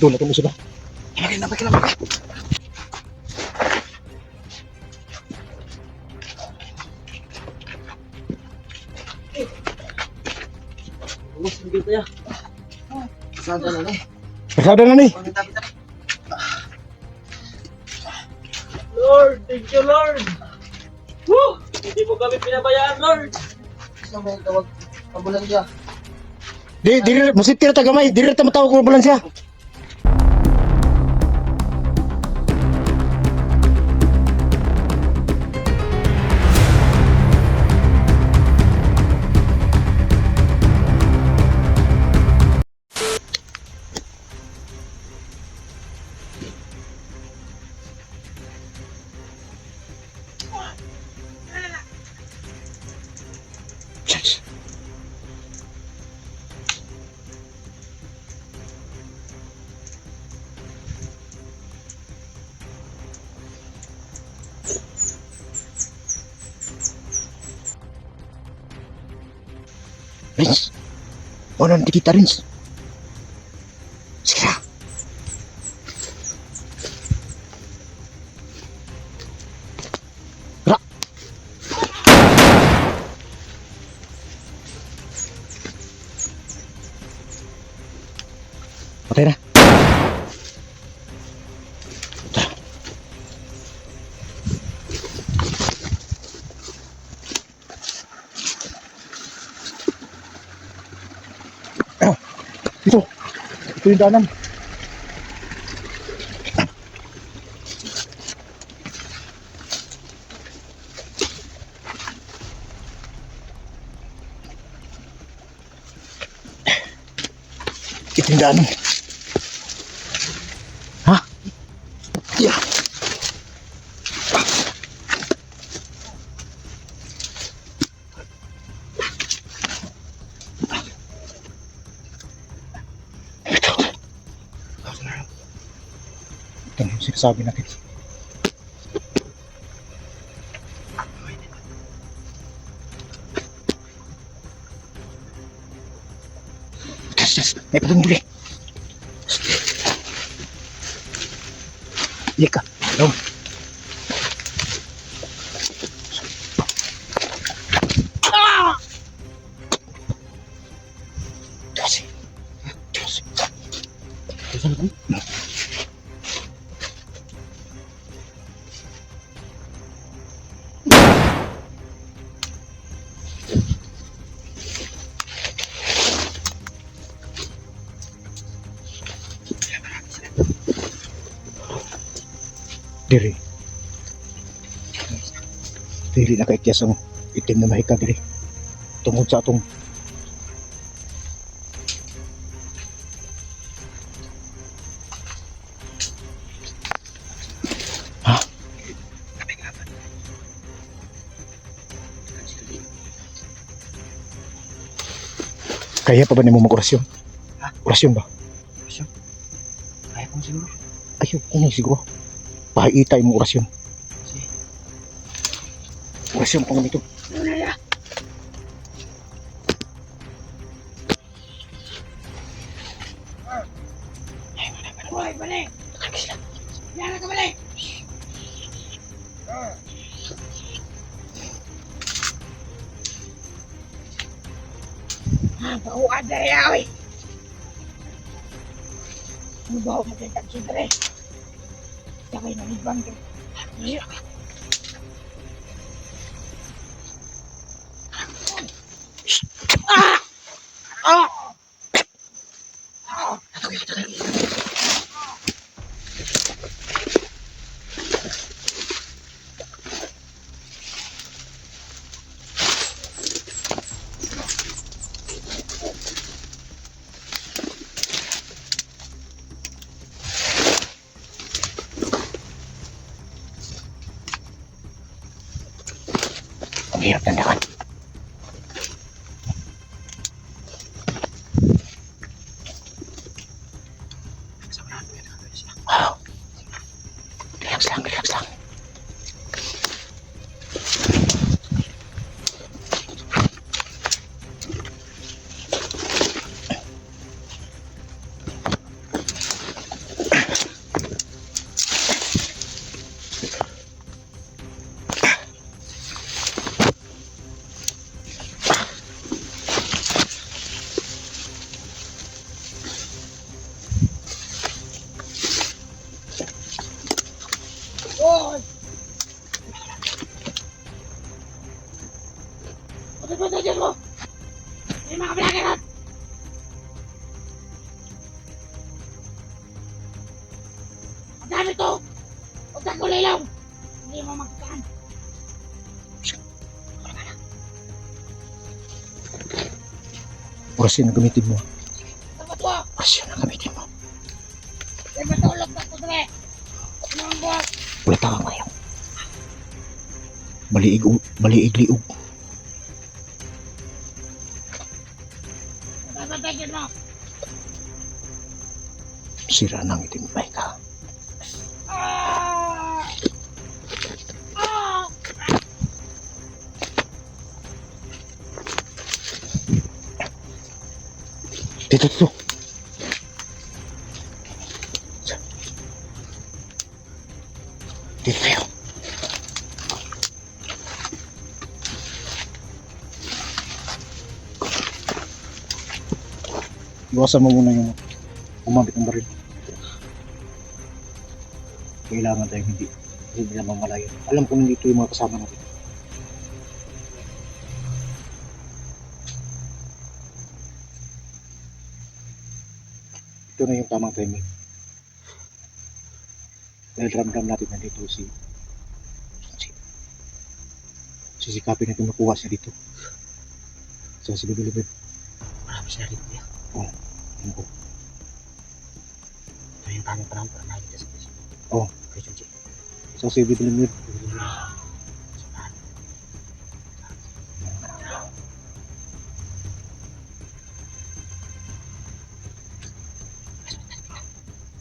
Doon natin mo sila. Namagay. Kasada na ni. Lord, thank you, Lord. Woo! Hindi mo kami pinabayaan, Lord. Tawag ambulansya. Diri musiti na tagamay, diri ta matawag ko ambulansya. Rins, wala na kita Rins. Sira. Ra. Patay na. Ito yung daanan. Ito yung daanan. Ha? Yeah. Ito yung sinasabi natin. Yes, may pagunduli. Ika, dong. Diyos. Diri. Diri na kaikyas ang itim na mahika diri. Tungod sa atong ha? Kaya pa ba nimo mag-orasyon? Ha? Orasyon ba? Kaya ko siguro. Ayaw ko na siguro. Pahiitay mo orasyon. Sige. Orasyon ko ganito. Hoy, balik! Yan ka balik! Bauan na rin ako eh! Ano ba ako magkakakita rin? Sakay na nibang ka. Ang hirap ng lakad. Wow. Relax lang, relax lang. Pagpapatayin mo! May mga vlogger! Ang dami to! Huwag kang kulay lang! Hindi mo magkakaan! Oras yun ang gamitin mo. Dapat mo! Oras yun ang gamitin mo. May matulog na to, Dre! Ano ang buhat? Wala ka ngayon. Maliig-liog. Pagpapatayin mo! Sira nang itim may ka. Ah! Ah! Dito. Dito tayo. Iwasan mo muna yung umabit ng baril. Kailangan tayo hindi nila mamalayo. Alam ko nandito yung mga kasama natin. Ito na yung tamang timing. Dahil ramdam natin nandito si sisikapin natin makuha siya dito. Sa silibid-libid. Marami siya rin kuya. Ano ko? Ito yung tamang panahon para nakikita sa Quezon. Oo. Quezon City. Sa silibid-libid.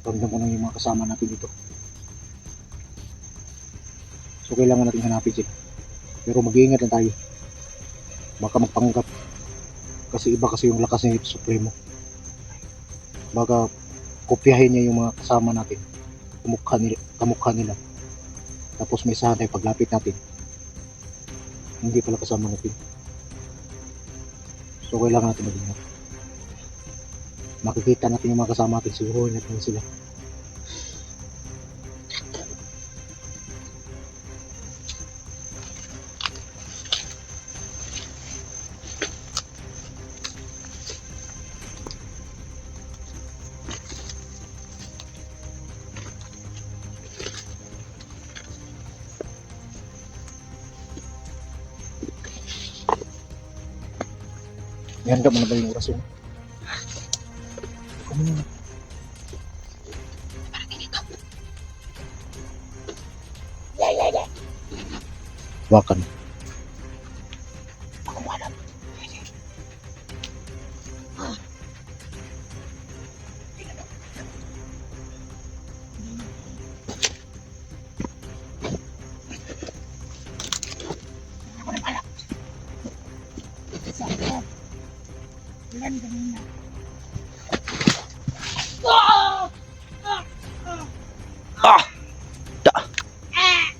Ramdam ko na yung mga kasama natin dito. So kailangan natin hanapin sila. Pero mag-iingat lang tayo. Baka magpanggap. Kasi iba kasi yung lakas ng Supremo. Baka kopyahin niya yung mga kasama natin. Kamukha nila. Tapos may sahan tayo paglapit natin. Hindi pala kasama natin. So kailangan natin mag-ingat. Makikita natin yung mga kasama natin. Siguruhin natin sila. Yan ka mo na ba yung oras yun? Wakan. Ako wala. Sakit! Ilan kanina? Ah! Ah! Ah! Da! Ah!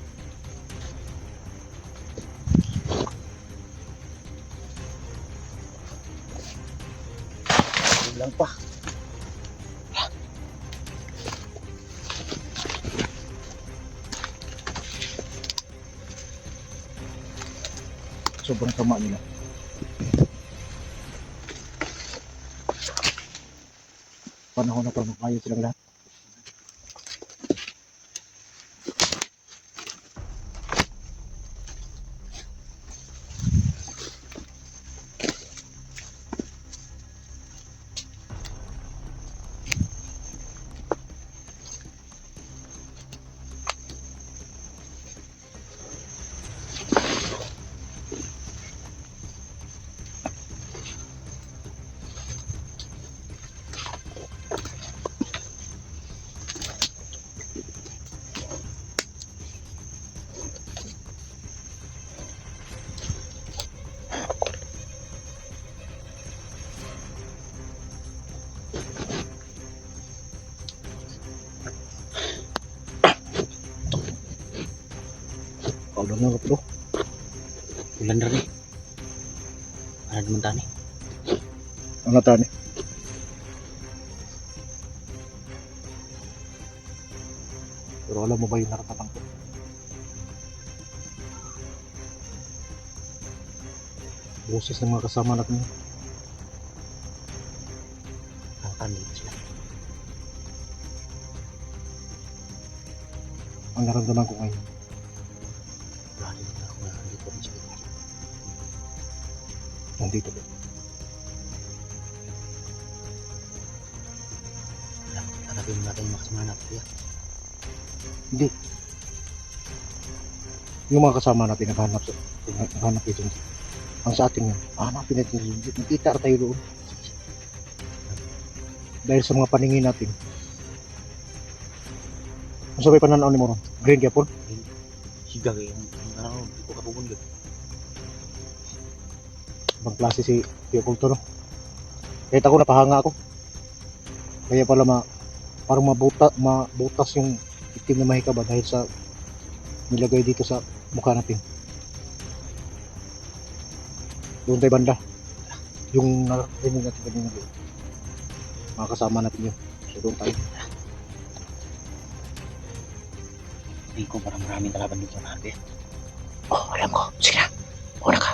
Lang pa. Sobrang sama nila. Panahon na para makayo silang lahat. Kaulan na bro. Ulan na rin. Para naman tani. Ano tani? Pero alam mo ba yung nararamdaman ko? boses ng mga kasama natin. Dito sila. Ang naramdaman ko ngayon, lagi na ako na nandito rin sila. Nandito din. Hanapin natin yung mga kasama natin, kuya. Hindi. Yung mga kasama natin naghanap ito. Ang sa ating yan, hanapin natin. Nakita tayo doon. Dahil sa mga paningin natin. Ang sabay pananaw ni Moron, green gyapon. Siga kayo. Ano, di ko kapubunod. Ibang klase si Tio Kulto, no? Kahit ako napahanga ako. Kaya pala parang mabutas yung itim na mahikaba dahil sa nilagay dito sa mukha natin. Doon tayo banda. Yung narinig natin kanina doon. Mga kasama natin yun. So doon tayo. Hindi ko parang maraming kalaban dito na ate. Oh, alam ko. Sige na. Una ka.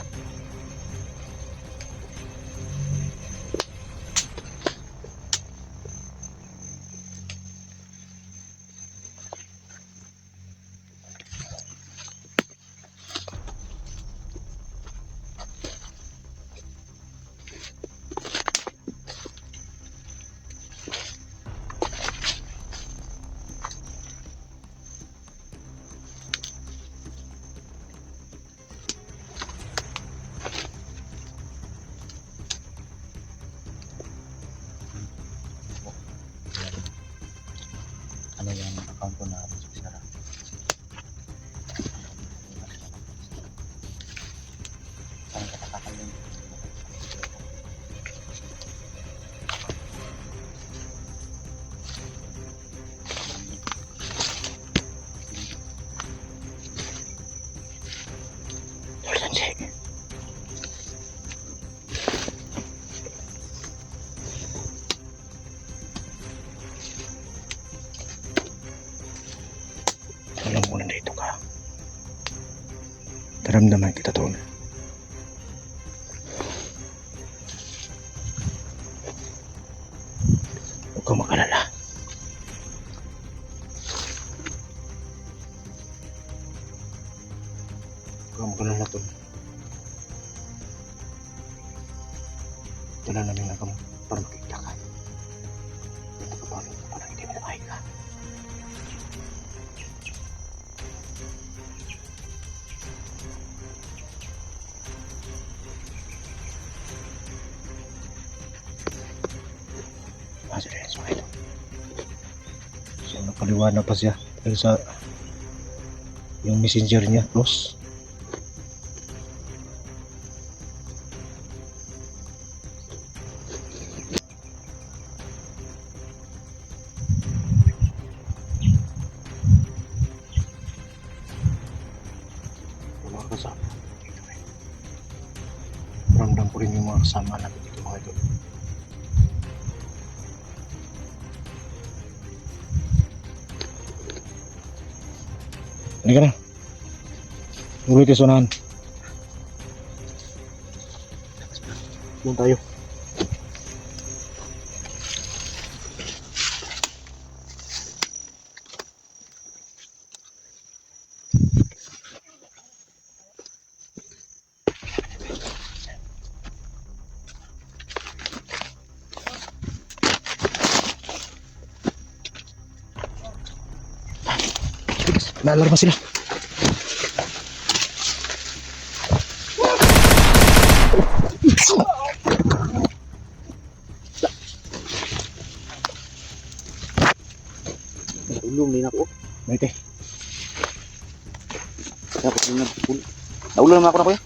Ano yung account ko na sara. Parang katakakal yun. Alam mo, nandito ka. Daramdaman kita doon. Huwag kang makalala. Huwag kang makalala doon. Dala namin ang kamay para makita ka. Ito ka pa rin para hindi minamahay ka. So napaliwanag pa siya dahil sa yung messenger niya close. Mga kasama dito rin. Ramdam ko rin yung mga kasama natin dito mga idol. Halika na. Ulit yung sunahan. Doon tayo. Naalarma sila. Ulong din ako. Baik, Dapat din nagpul. Naulo naman ako na kuya.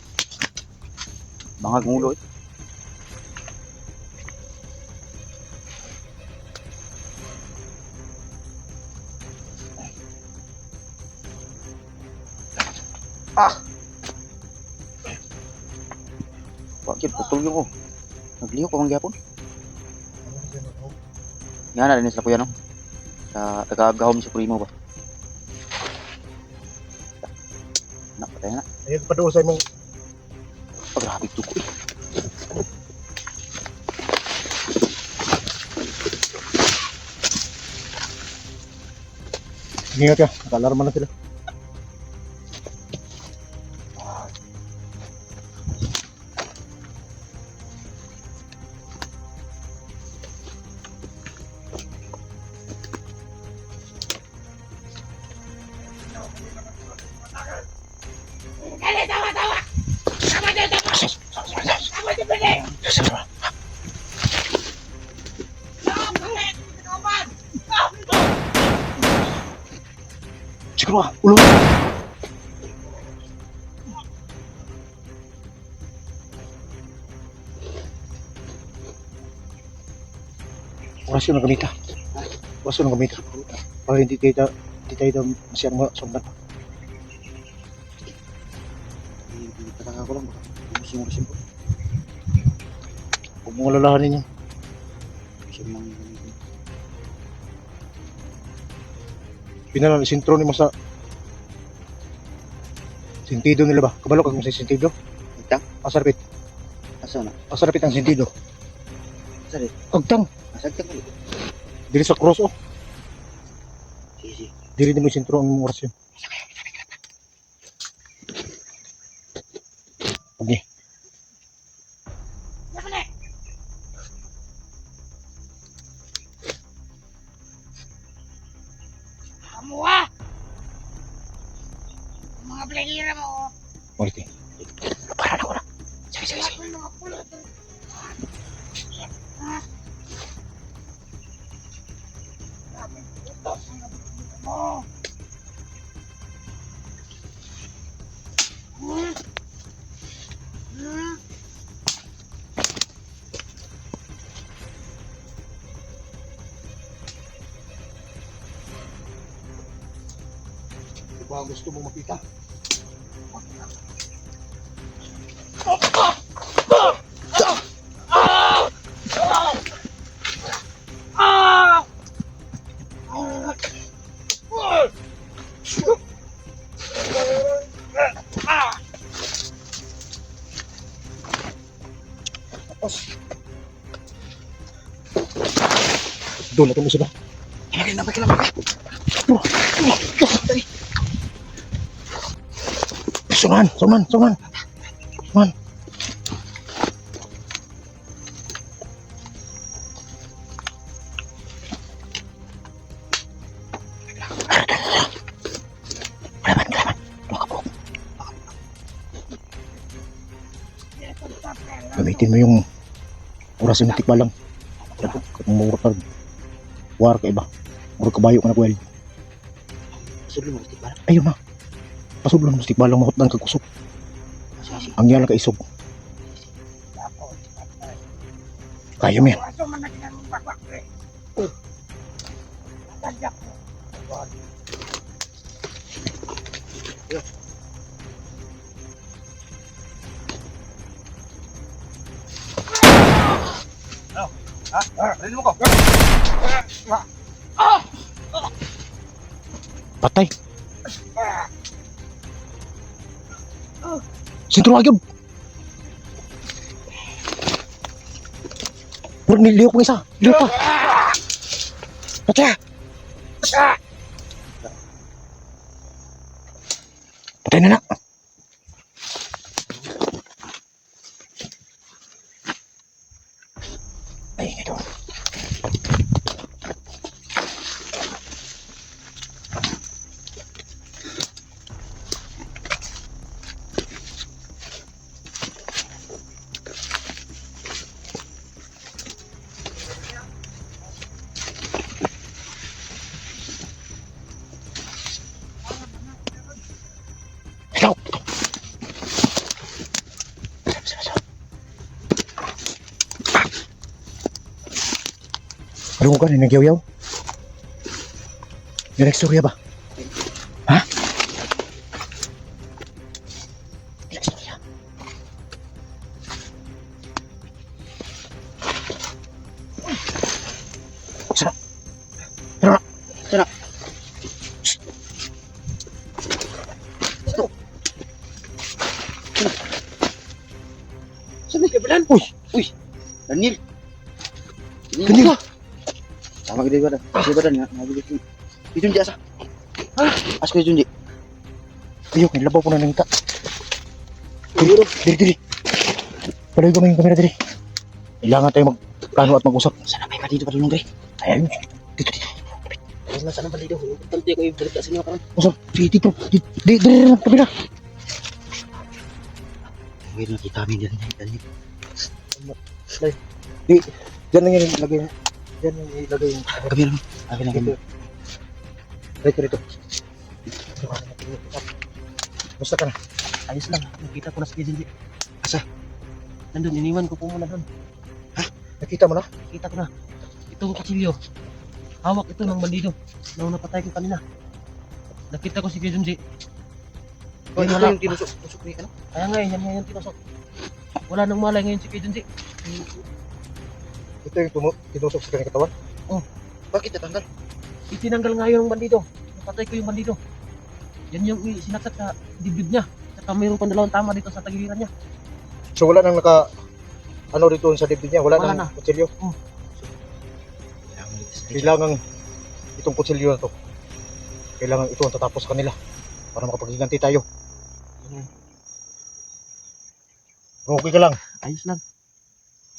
Bangag ng ulo eh. Bakit putol yun ko? Nagliho ko mang gyapon. Yan na rin sila kuya no. Sa taga-gahom sa primo ba? Napatay na. Ayun pa doon sa imong Grabe ito ko eh. Ingat ka, naka-alarma na sila. Dali, tawa! Tawa dito! Tawa dito, dali! Siguro ulo. Oras yun ang gamita. Oras yun ang gamita. Para hindi tayo masyadong masumbat. Pataka ko lang baka gusto mo resin po. Huwag mong alalahanin yan. Pinalang isintro ni mo sa sentido nila ba? Kabalo kag mo sa sentido? Agtang? Pasarapit. Asa na? Pasarapit ang sentido. Sari? Agtang. Agtang ko. Dili sa cross oh. Sige. Dili mo isintro ang mong orasyon. Okay. Kamu ah! Mga playera mo. Ulit eh. Para na ko na. Sige. Mga pulot. Ah. Oh. Baka gusto mo makita. Doon natin mo sila. Lagi. Suman. Gamitin mo yung oras ng tikbalang. Kung mura ka, war ka iba. Mura kabayo ka na kwel. Pasudlo mo tikbalang? Ayun na. Pasudlo mo tikbalang mahot ng kagusok. Ang yalang ka isog. Kaya mo yan. Aso man naging pakwakwe. Tadyak mo. Patay. Sintro agad. Huwag niliyok mo isa. Liyok pa. Patay. Patay na na. Ay, ito. Ikaw! Ano ka na nagyaw-yaw? Nag-ekstorya ba? Ha? Nag-ekstorya? Sana? Sana? Sana? Saan ni kabilan? Uy. Daniel. Daniel. Sama gede ba? Gede ba na? Nabili ko. Ijun di asa. As ko ijun di. Ayo, nilabaw ko na nangita. Diri. Paloy ko na yung kamera diri. Kailangan tayo magplano at mag-usap. Sana may dito pa dun Dre. Ayun. Dito. Nasaan ang balido? Importante ko yung balita sa inyo karon. Usap. Dito. Diri na kamera. Wait, nakita kami dyan. Daniel. Diyan lang yan ilagay. Diyan lang ilagay yung Kami lang. Akin lang kami. Rito. Basta ka na. Ayos lang. Nakita ko na si Kejun. Asa? Nandun, iniwan ko po muna doon. Nakita mo na? Nakita ko na. Itong kutsilyo. Hawak ito ng bandido. Nung napatay ko kanina. Nakita ko si Kejun. Oh, ito Wala. yung tinusok ni ano? Kaya nga yan ngayon tinusok. Wala nang malay ngayon si Kejun. Ito yung tinusok sa kanyang katawan. Bakit natanggal? Itinanggal nga yung bandido. Napatay ko yung bandido. Yan yung sinaksak sa dibdib niya. Saka mayroon pang dalawang tama dito sa tagiliran niya. So wala nang ano dito sa dibdib niya, wala Wala nang na. kutsilyo. Kailangan itong kutsilyo na to. Kailangan ito ang tatapos sa kanila para makapaghiganti tayo. Okay ka lang. Ayos lang.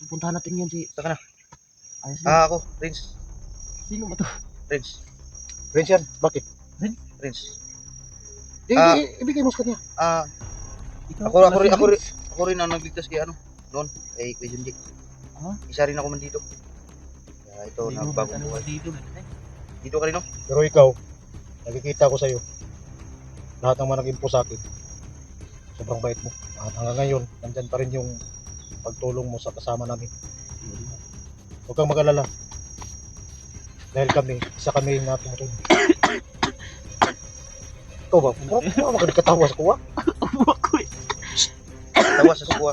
Pupuntahan natin yun si... Saka na. Ayos lang. Ako, Prince. Sino ba to? Prince. Prince yan, bakit? Prince. Ibigay mo sa kanya. Ikaw, Ako rin ang nagligtas kay ano, noon, kay Kuya Junji. Ah? Isa rin ako man dito. Kaya ito, Hindi mo nagbagong ba buhay. dito? Dito ka rin, no? Pero ikaw, nakikita ko sa'yo. Lahat ng mga nag-impo sa akin. Sobrang bait mo. At hanggang ngayon, nandyan pa rin yung pagtulong mo sa kasama namin. Huwag kang mag-alala. Dahil isa kami na tumutulong. Ikaw ba? Huwag ka nagkatawa sa kuwa. Tawa sa sukuha.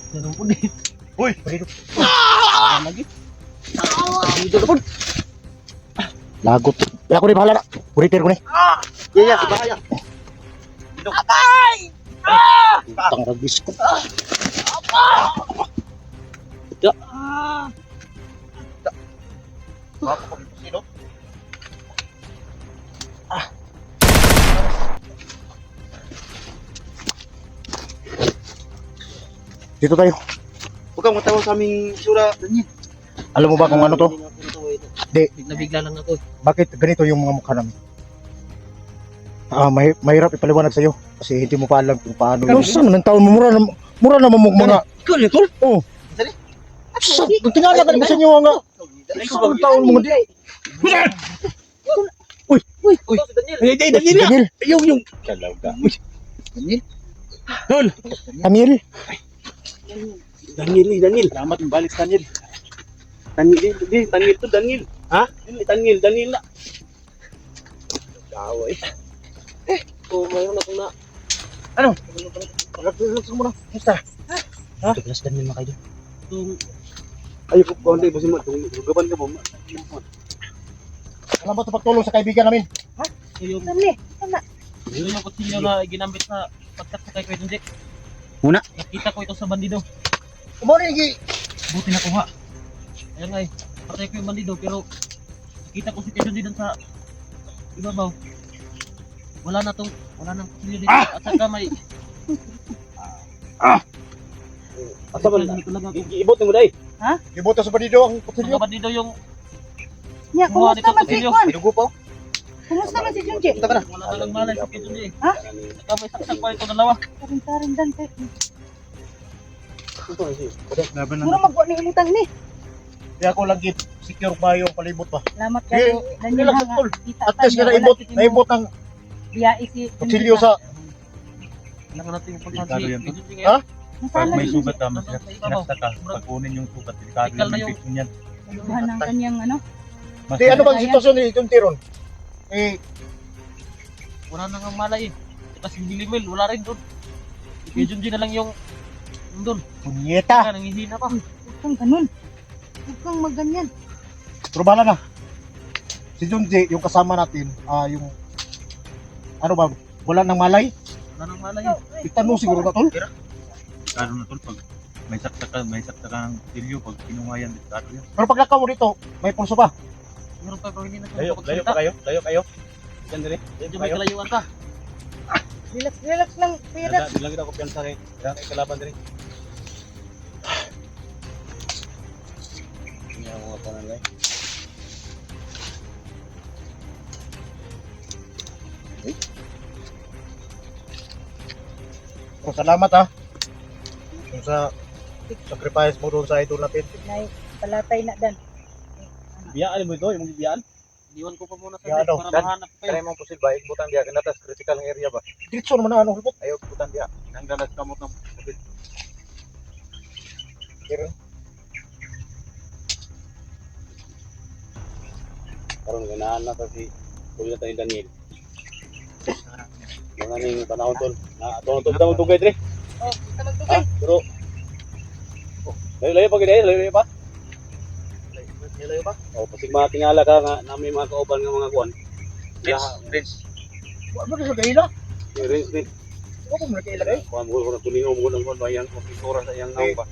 Ganun po din. Uy! Dito. Lagi. Dito na po. Lagot. Kaya ako rin bahala na. Puritir ko na. Kaya, si Bahaya. Utang ragis ko. Sino? Dito tayo. Huwag kang matawag sa aming sura, Daniel. Alam mo ba kung ano to? Nabigla lang ako. Bakit ganito yung mga mukha namin? Mahirap ipaliwanag sa'yo. Kasi hindi mo pa alam kung paano yun. Saan ng taon mo? Mura naman mo mga... Ikaw, Tol? Oo. Dali. Tingala ka na sa inyo nga. Saan ng taon mo? Uy! Si Daniel. Daniel! Yung. Kalaga. Daniel? Tol! Daniel! Daniel. Salamat yung balik Daniel. Daniel to Daniel. Ha? Daniel na. Dawa So, mayroon ako na. Ano? Relax mo na. Musta? Douglas Daniel na kayo. Ayaw ko konti kasi gaban ka ba? Salamat sa pagtulong sa kaibigan namin. Yung Dali. yun yung kutsilyo na ginamit sa pagtakot kay Kuya Junji. Una? Nakita ko ito sa bandido. Kumari, Igi! Buti na kuha. Ayan nga patay ko yung bandido pero nakita ko si Kuya Junji dun sa ibabaw. Wala nang kutsilyo dito at saka may At sa ibot mo dai. Ibuto sa bandido ang kutsilyo. Mga bandido yung Nya, Kumuha kumusta nito, man si Basilio. Juan? Pinugo pa, oh. Kumusta man si Junji? Punta ka na. wala na lang malay si Kuya Junji. Ha? Saka may saksak pa ito dalawa. Karin-karin dante. Laban Mura magwa ni ilitang ni. Kaya ako lagi secure ba yung palibot ba? Salamat Sige, kayo. Daniel relax, ha. tol. Kita At least tayo, na wala naibot ng Biya iki. kutsilyo sa... Kailangan natin yung pagkakas si Kuya Junji Ha? ngayon. Pag May sugat ka, Nasa ibabaw. sinaksak ka, pagkunin yung sugat, delikado Ikaw na yung yung- infection yan. Buhan ng kanyang ano. Mas Di, ano bang sitwasyon ni John Tiron? Wala na nga malay eh. Kasi si Bilimil, wala rin doon. Si Kuya Junji na lang yung doon. Punyeta! Kaya nangihina pa. Huwag kang ganun. Huwag kang maganyan. Pero bahala na. Si John J, yung kasama natin, yung... Ano ba? Wala nang malay? Wala nang malay eh. Itanong siguro na tol. delikado na tol. Pag may sakta ka ng silyo, pag kinuha yan, delikado yan. Pero pag lakaw mo dito, may pulso pa. Meron pa pero hindi na Layo pa kayo, layo kayo. Yan dire. Medyo may kalayuan ka. Relax lang, pira. Bilang kita ko piyansa kay. Kaya kay kalaban dire. Ini ang mga panalay. Oh, salamat ha. Kung sa sacrifice mo doon sa idol natin. Nay, palatay na dan. Biyaan mo ito, yung biyaan. Iwan ko pa muna sa Ya, ano, para Dan, mahanap kayo. Kaya mo posible ba, ibutan dia kinatas critical ng area ba? Diretso naman na ano, hipot. Ayaw ibutan dia. Nang dalas kamot ng COVID. Karon ganahan na si Kuya tayo Daniel. Mga ning panahon tol. Na atong tugtog tugay dire. Oh, kita Ha? magtugay. Pero layo pa gid layo pa. Nilayo pa? O pasig matingala ka nga nami mga kauban nga mga kuan. Prince. Wala mo sa kaila. Prince. Wala mo na kaila kay. Kuan mo ko tulingaw mo ng kuan bayan ko pisora sa iyang naong ba.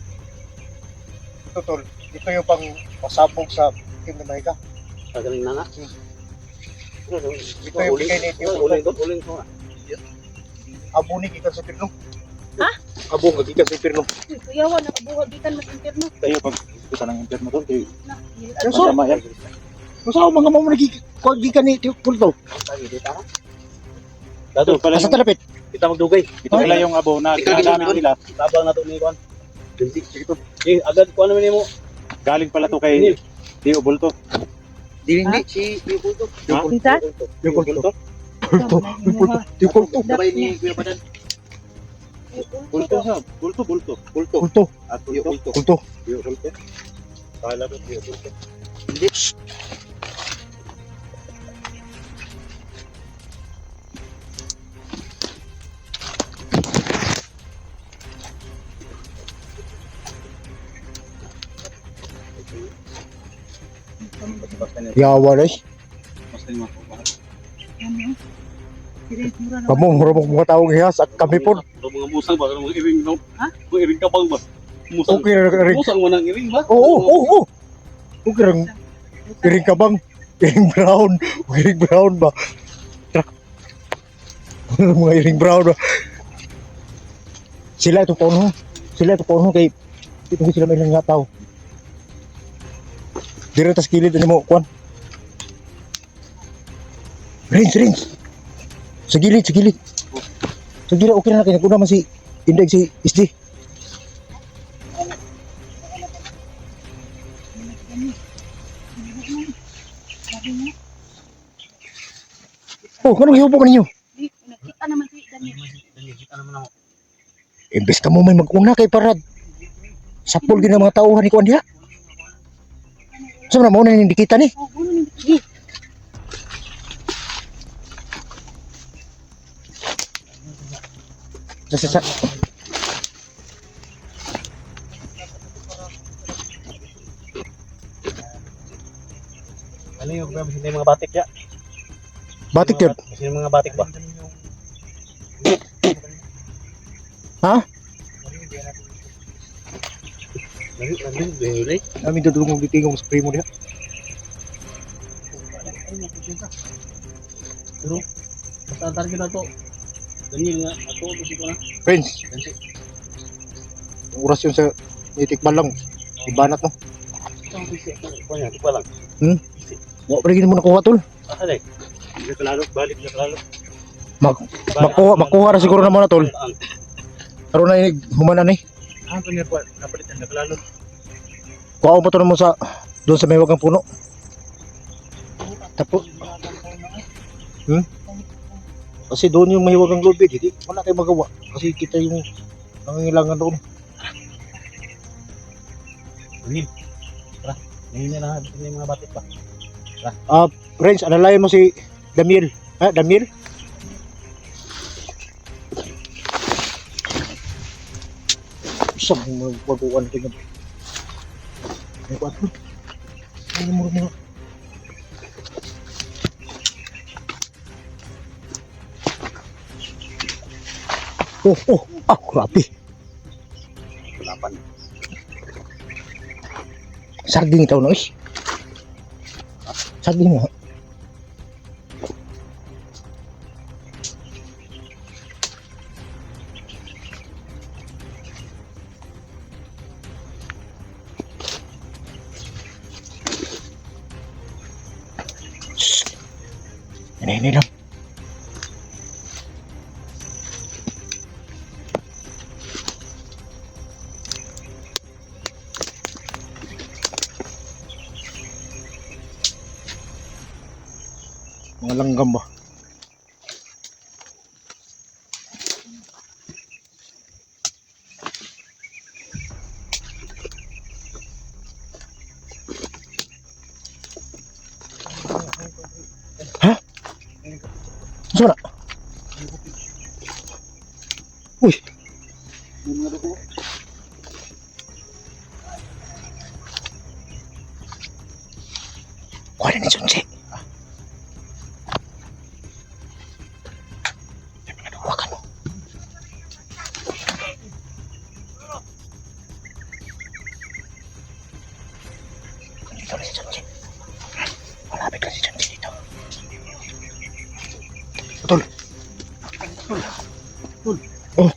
Ito tol, ito yung pang pasabog sa team ni Maika. Sa galing na nga. Ito yung bigay ni Tio. Uling ko. Abunik ikan sa pirno. Ha? Abong ikan sa pirno. Kuyawan, nakabuhag ikan mas interno. Tayo pag kita ng interno tol kay Na, Ano so? masama yan. Kung saan mga mo nagkikuwag di ka ni Tio Kulto? Dato pala Nasa talapit. kita magdugay. Ito Ay. pala yung abo na ginamit nila. Tabang na to ni kuan. Binti ito. Agad kuan naman nimo. Galing pala to kay Tio Bulto. Hindi, si Tio Kulto. Ha? Kita? Tio Kulto. Kulto. Tio Kulto. Sabay ni Kuya Badan. Bulto sa Bulto. Kulto. At Tio Bulto. Kulto. Kulto. Tio Bulto. Kala ko Tio Bulto. Hindi. Basta niya. Yawa rin. Basta niya ako. Kamong rumong mga taong hiyas at kami po. Mga musang ba? Mga iring no? Ha? Mga iring kapal ba? Musang. Okay rin. Musang mo ng iring ba? Oo. Okay rin. Iring ka bang? Iring brown. Iring brown ba? Mga iring brown ba? Sila ito tono. Kay ito sila may lang nga tao. Dire tas kilid ani mo kuan. Rins. Sa gilid. Sa gilid okay na kaya kuna man si Inday si SD. Oh, kanong hiupo ka ninyo? Nakita naman si Daniel. Kita naman ako. Imbes ka mo may mag-una kay parad. Sapol gina mga tauhan ni kuan diha. Sa mo na hindi kita ni. Oh, ulo ni. Sige. Sa Ano yung mga hindi mga batik ya? batik yun. Kasi mga batik ba? Ha? Nandun, Amin dudulong gitingong sa primo diha. Pero, basta ang target na to. Daniel nga, ako, gusto ko na. Friends, ang oras yun sa itikman lang. Ibanat mo. Ito ang pisi. Ito niya, ito pa lang. Wa pa rin mo nakuha tol. Asan eh? Hindi ka lalo, balik na lalo. Makuha ra siguro na mo na tol. Karon na humanan ni. Ah, ito niya po, napalitan na lalo. Kuha mo to mo sa doon sa may wagang puno. Tapos kasi doon yung may wagang lubid, hindi wala tayong magawa kasi kita yung nangangailangan doon. Daniel, tara. Ngayon na lang, ito yung mga batik ba? Friends, alalayan mo si Damiel. Ha, Damiel? Isang magbaguan tingnan. Ay, what? Ay, mura. Grabe. Walapan. Saging itaw no is. Saging mo. Ini lang. Mga langgam ba? Hah? Saan na? Uy! Kuha na ni Sunsi. Hawakan mo. Dito na si Sunsi. Malapit na si Sunsi dito. Betul. Oh.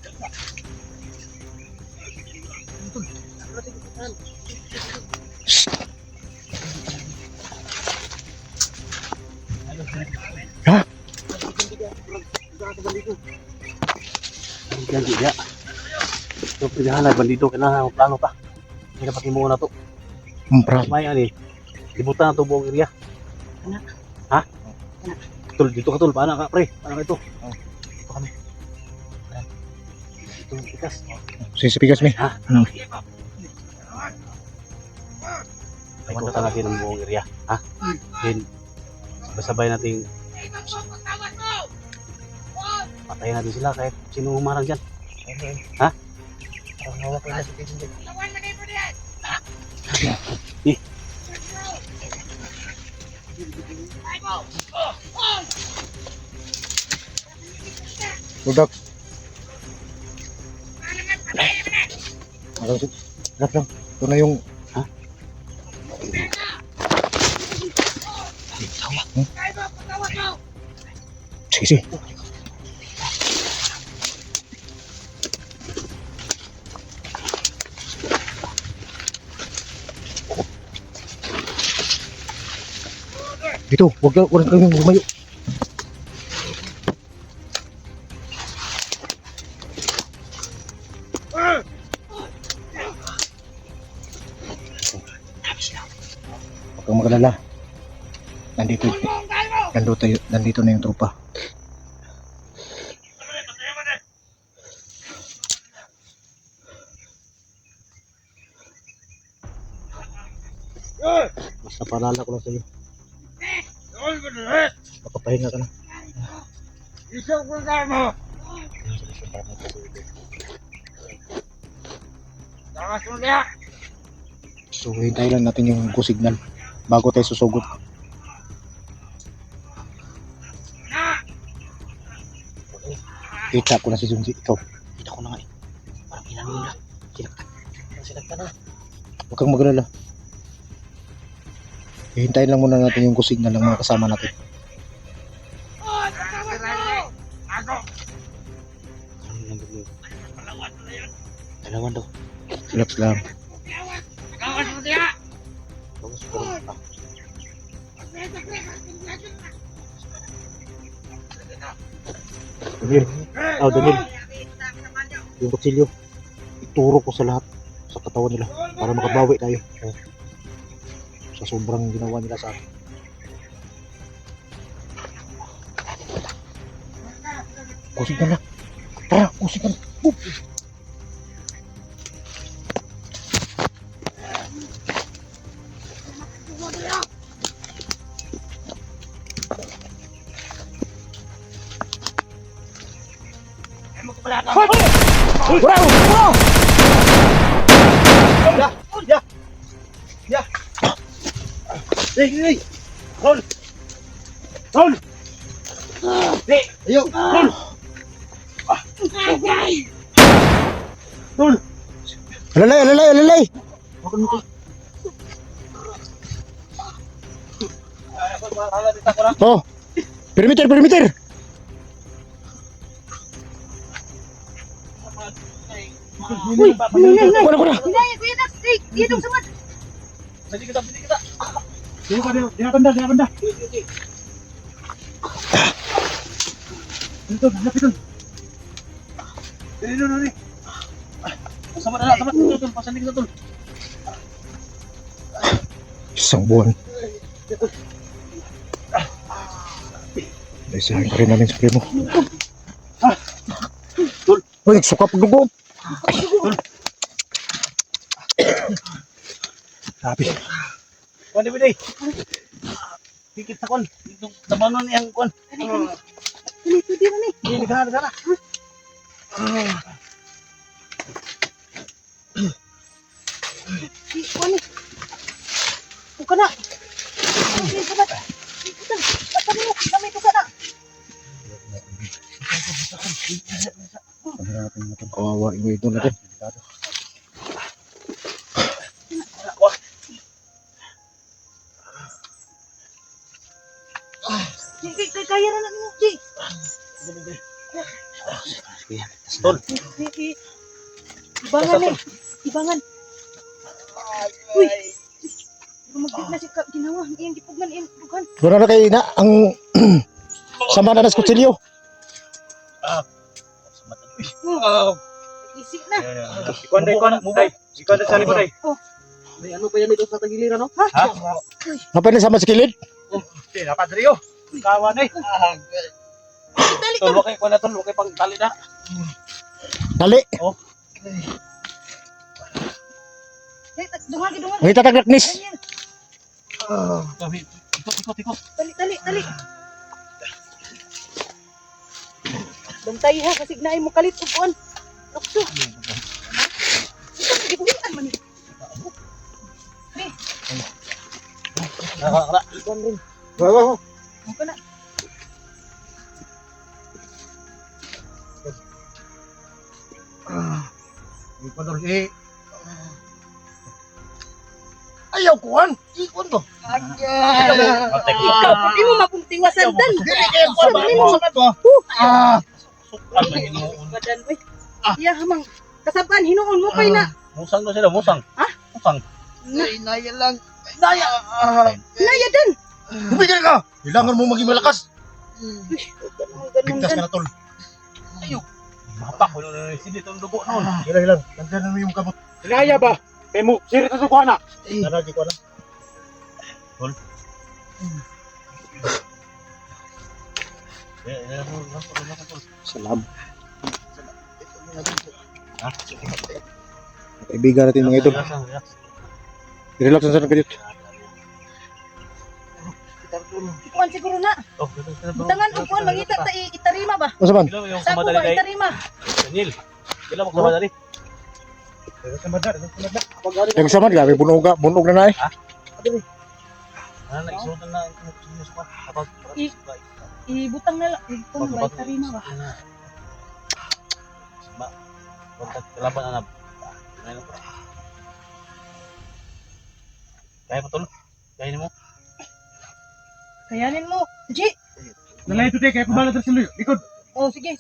Shh. Hah? Janji ya. Ito pilihan na bandito kailangan ang plano pa. Hindi na pati mo na to. Memprat. May ani. Libutan na to buong area. Ha? Tul dito ka tul. Paano ka pre? Paano ka ito? Dito kami. Ito ikas. Sisipigas mi. Ha? Ikutan natin ang buong area. Ha? Then sabay-sabay nating patayin natin sila kahit sino humarang dyan. Ha? Budak. Gat lang. Ito na yung... Ha? Sige, sige. Dito, wag kayong lumayo. Huwag kang magalala. Nandito na yung tropa. Basta paalala ko lang sa iyo. Makapahinga ka na. So hintayin lang natin yung go signal bago tayo susugot. Kita ko na si Junji. Ikaw. Kita ko na nga eh. Parang kailangan nila. Sinagtan na. Huwag kang magalala. Hintayin lang muna natin yung go signal ng mga kasama natin. Dalawan daw. Relax lang. Bagus pero Daniel. Oh, Daniel. Yung kutsilyo. Ituro ko sa lahat sa katawan nila para makabawi tayo. Oh. Sa sobrang ginawa nila sa atin. Go signal na. Tara, go signal. Boop. Hey! Rol! Rol! Hey! Ayo! Rol! Rol! Alalay, alalay, alalay. Oh. Perimeter, perimeter. Uy, nay. Kuna, kuna. Inay, kuya nak. Iya dong sama. Pwede kita, pwede kita. Di banda, di banda. Ito, lapit doon. Ini. Sama na, sama na, tol. Pasanin kita, tol. Isang buwan. Isahin ka rin namin sa primo. Uy, nagsuka pag dugo. Sabi. Kuan di biday. Dikit sa kon. Itong tabanon yang kon. Dito, di man eh. Ini gara-gara. Di, kuan eh. Buka na. Buka na. Basta mo, kami ito ka na. Kawawa yung ito natin. Kaya na natin mo, Ji. Tol. Ibangan eh. Ibangan. Uy. Magdig na si ginawa. Iyang gipugnan, iyang bukan. Doon na kayo na ang sama na nas kutsilyo. Isip na. Ikuan day. Ikuan day sa likod day. May ano pa yan ito sa tagiliran, no? Ha? Napay na sama sa kilid. Hindi, napadrio. Kawan eh. Dali Tol, ka. wakay ko na tol. Wakay pang tali na. Dali. Dungan. May tatagraknis. Ganyan. Ikot. Dali. Bantay ha, kasi naay mo kalit upuan. Lukso. Ito, ibuhian man eh. Nakakara. Ikuan rin. Wow. Buka na. Ikaw doon, ayaw kuhan. Ikon to. Ikaw, hindi mo mapuntiwasan dan. Badan, uy. Iya, hamang. Kasaban, hinuon mo pa na. Musang na sila, musang. Ha? Musang. Naya lang. Naya dan. Bumigil ka. Kailangan mo maging malakas. Ganun Ligtas ka dan. na, tol. Mapak ko na sindi itong dugo noon. Hilang. Tandaan mo yung kamot. Inaya ba? Kay mo, sirit na sukuha na. Naragi ko na. Salam. Kaibigan natin mga ito. Relax na sana kayo. Ikuan siguro na. Tangan upuan, mangita ta itarima ba? Ano saman? Kilo yung Sako kamadali ba day. itarima? Daniel. Kilo mo kamadali. Yung saman, grabe, bunog na na eh. Ano na isutan na suka. Kapag Ibutang na lang. Ibutang ba itarima ba? kontak kelaban anak. Kaya betul. Kaya mo. Kayanin mo. Ji. Nalay ito, kaya pabala sa silo. Ikot. Oh, sige.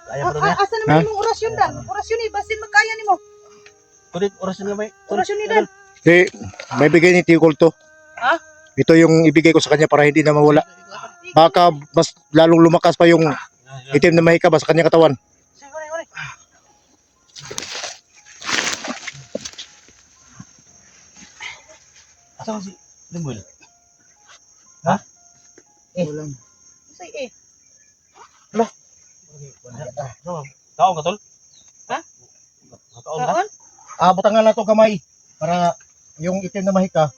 Kaya pa na. Asa naman yung orasyon dan? Orasyon ni basin magkaya nimo. Kulit oras na may. Orasyon ni dan. Okay, may bigay ni Tio Colto. Ha? Ito yung ibigay ko sa kanya para hindi na mawala. Baka mas lalong lumakas pa yung itim na mahika ba sa kanyang katawan. Sige. Asa mo si Limbul? Say eh. Kau ka tol? Ha? Kaon ka? Kaon? Butangan na ito kamay. Para yung itim na mahika,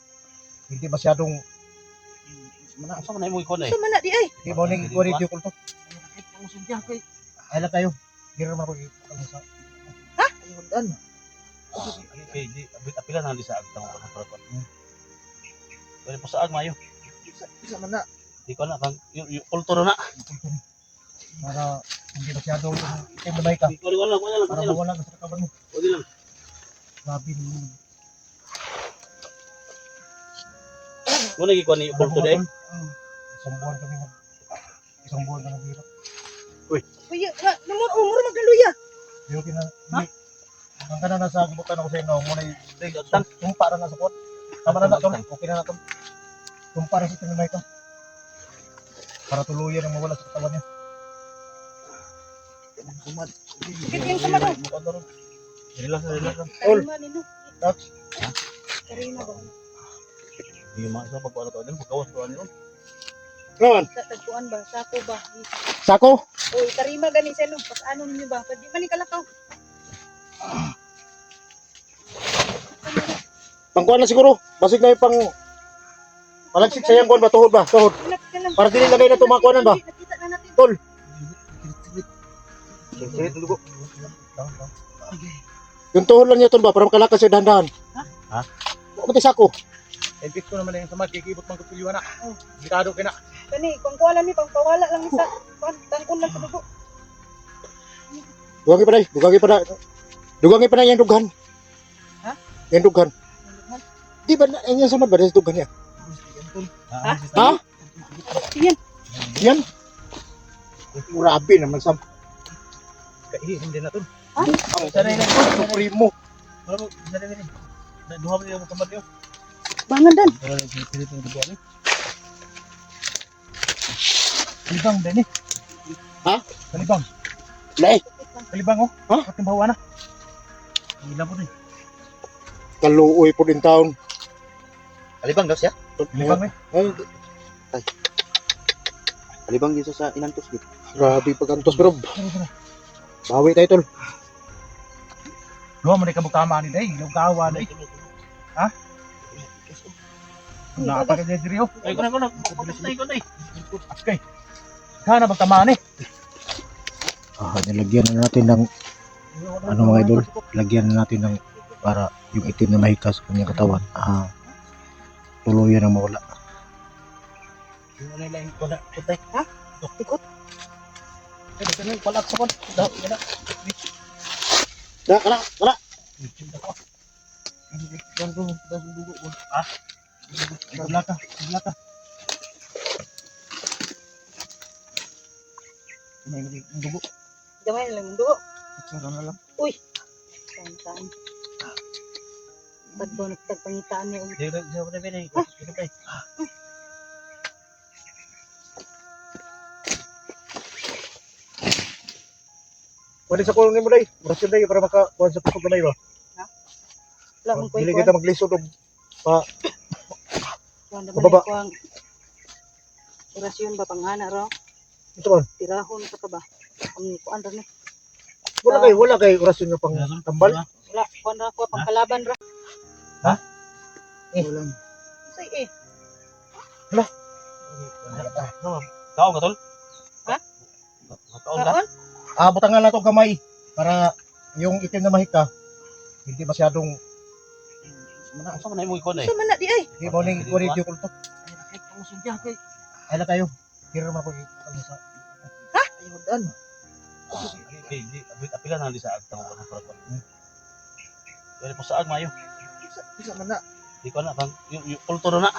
hindi masyadong Asa man mo ikon eh? Sa mana di ay. hindi mo nang ikuha dito kulto. Ay lang tayo. Hindi naman ako sa Ha? ayun. Okay, di apila na di sa agtang ko para ko. Pero pa sa mayo. Isa man na. Di ko na kang yung kulturo na. Para hindi masyado yung itim na bike ka. Wala lang. Para mawala ka sa katawan mo. Pwede lang. Grabe naman. Muna gikuha ni Bolto day. Isang buwan kami nag... Isang buwan ka naghirap. Kuya, umur magaluya. Yung kina... Ang ka na nasa gibutan ako sa inyo, muna yung para na sa pot. Tama na na, Tom. Okay na na, Tom. Yung para sa itim na bike ka. Para tuluyan ang mawala sa katawan niya. Sakit yung sama daw. Relax. Karima nino. Tax. Karima ba? Di masa pagkuha ko din pagkawas ko ano. Ngayon, Sa tagpuan ba? Sako ba? sako. Uy, karima gani sa pas ano ninyo ba? Pwede man ni kalakaw. Pangkuhan na siguro. Basig na yung pang... Malagsik sayang kuhan ba? Tuhod ba? Tuhod. Ingat ka lang. Para dili lagay na tumakuhanan ba? Nakita na natin. Tol. Yung tuhod lang niya, Tol ba? Para makalakas siya dahan-dahan. Ha? Pati sako. Impit ko naman yung samad kikibot mang kapilyo na. Delikado kina. Kani, pangkuwala ni, pangkawala lang isa. Tangkon lang sa dugo. Dugangi pa na. Dugangi pa na yung dughan. Ha? Yung dughan. Di ba na, yung samad ba? Yung dughan niya. Ha? Ha? Yan. Yan? Grabe naman sa... Hindi na to. Ha? Sanay na. Supremo. Ano sanay na. Duha mo yung samad yo. Bangan dan. Pero pinito ng dugo ni. Kalibang din eh. Ha? Kalibang. Lai. Kalibang oh. Ha? Ating bawa na. Hila po din. Kaluoy po din taon. Kalibang daw siya. Kalibang eh. Kalibang dito sa inantos dito. Grabe pagkantos bro. Bawi tayo tol. Duha mo ni kabukama ni day. Ilong kawa day. Ha? Napaka diri oh. Ay ko na. Patay ko day. Okay. Kana bagtamaan eh. Nilagyan na natin ng ano mga idol. Lagyan na natin ng para yung itim na mahika sa kanyang katawan. Tuluyan ang mawala. Ano na lang ko na. Patay. Ha? Ikot. Ito na palak sa kon. Daw yan. Kala. Ah. Belakang. Ini dugo. Gamay na lang yung dugo. Sara na lang. Saan. Ba't ba nagtagpangitaan niya ulit? Dito sa bene. Ito pa. Pwede sa kulong ni mo day. Orasyon day para makakuha sa pusog gamay ba? Wala mong Dili kuwan. kita maglisod og Kuwan naman Bababa. yung kuwang. Orasyon ba panghana raw? ito ba? Tirahon ka ba? Ang kuwan raw ni. Wala kay orasyon nga pang tambal. Wala, kuwan raw ko pangkalaban raw. Wala. Say eh. Taong ka tol? Ha? Taong ka? Kaon? Butangan na to gamay para yung itim na mahika hindi masyadong Asa man na mo ikon eh. Sa man na di ay. hindi mo ning kuha yung kulto. Ay, pausudya kay. Ay na tayo. Kira naman ako sa Ayudan. Di apila na di sa agtang ko na para. Pero po sa agmayo. isa man na Di ko na bang yung kulturo na.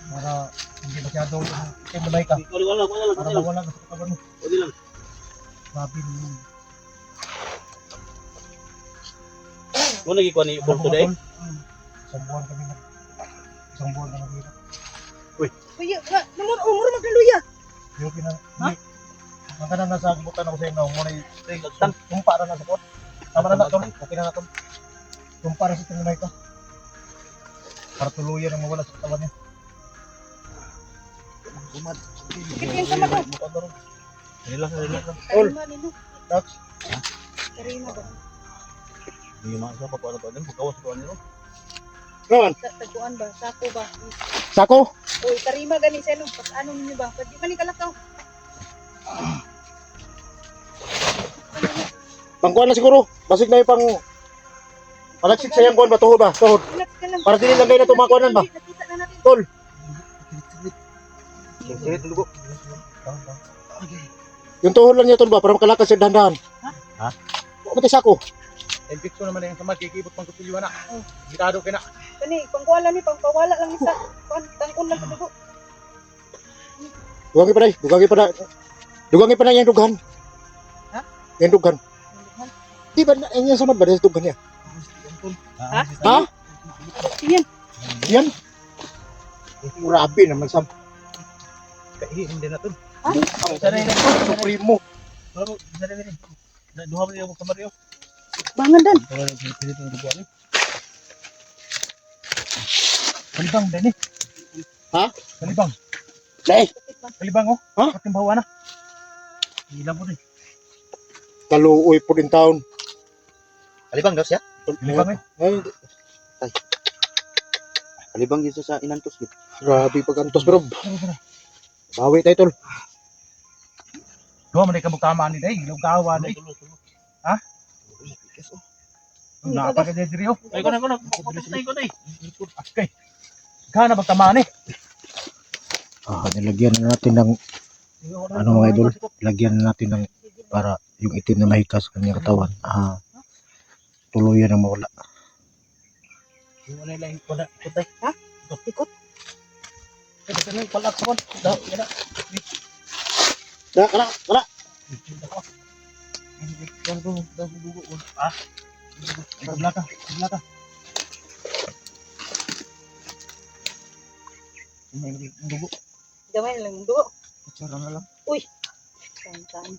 para hindi masyadong yung itim na mahika Wala para mawala ka sa katawan mo. Pwede lang. Grabe naman. Muna gikuha ni Bolto day. Isang buwan kami naghirap. Kuya, umur magaluya. Yung kina... Ha? Ang ka na nasa gibutan ako sa inyo, muna yung tumpa na nasa pot. Tama na na, Tom. Okay na na, Tom. Tumpa na sa itim na mahika. Para tuluyan ang mawala sa katawan niya. Sakit yung sama daw. Relax. Karima nino. Tax. Karima ba? Di masa pagkuha ko din pagkawas ko ano. Ngayon, Sa tagpuan ba? Sako ba? sako. Uy, karima gani sa pas ano ninyo ba? Pwede man ni kalakaw. Pangkuhan na siguro. Basig na yung pang... Malagsik sayang kuhan ba? Tuhod ba? Tuhod. Ingat ka lang. Para dili lagay na tumakuhanan ba? Nakita na natin. Tol. Yung tuhod lang niya tol ba para makalakad siya dahan-dahan. Ha? O matay sako. Infection naman yung samad, kikibot pang kutsilyo na. Gitado ka na. Kani, pangkuwala ni, pangpawala lang isa. Tangkon lang sa dugo. Dugangi pa na. Dugangi pa na yung dughan. Ha? Yung dughan. Di ba na yung samad ba sa dughan niya? Ha? Ha? Yan. Yan. Grabe naman sam. Kahihin din na to. Ha? Supremo. Bravo, isa rin rin. Duha mo yung kamaryo. Bangan dan. Pero pilit yung dugo ni. Kalibang, Dani. Ha? Kalibang. Dai, Kalibang, oh. Ha? Pating bawa na. Ilang po rin. kaluoy po din taon. Kalibang daw siya. Kalibang, eh. Ay, Kalibang yun sa inantos. grabe pagkantos bro. Bawi tayo tol. Duha man ay kamuktamaan ni Day. Ilong kawa ni. Ha? Napaka de diri, oh. Ay ko na. Patay ko na, eh. Askay. Gana magtamaan, eh. Nilagyan na natin ng ano mga idol, lagyan na natin ng para yung itim na mahika sa kanyang katawan. Tuluyan ang mawala. Yung ano lang ko na. Patay. Ha? Ikot. Ito na yung palak sa kon. Daw, yan na. Kala. Dugo. Ah. Belaka. May dugo. Gamay lang yung dugo. Kutsara na lang. Saan.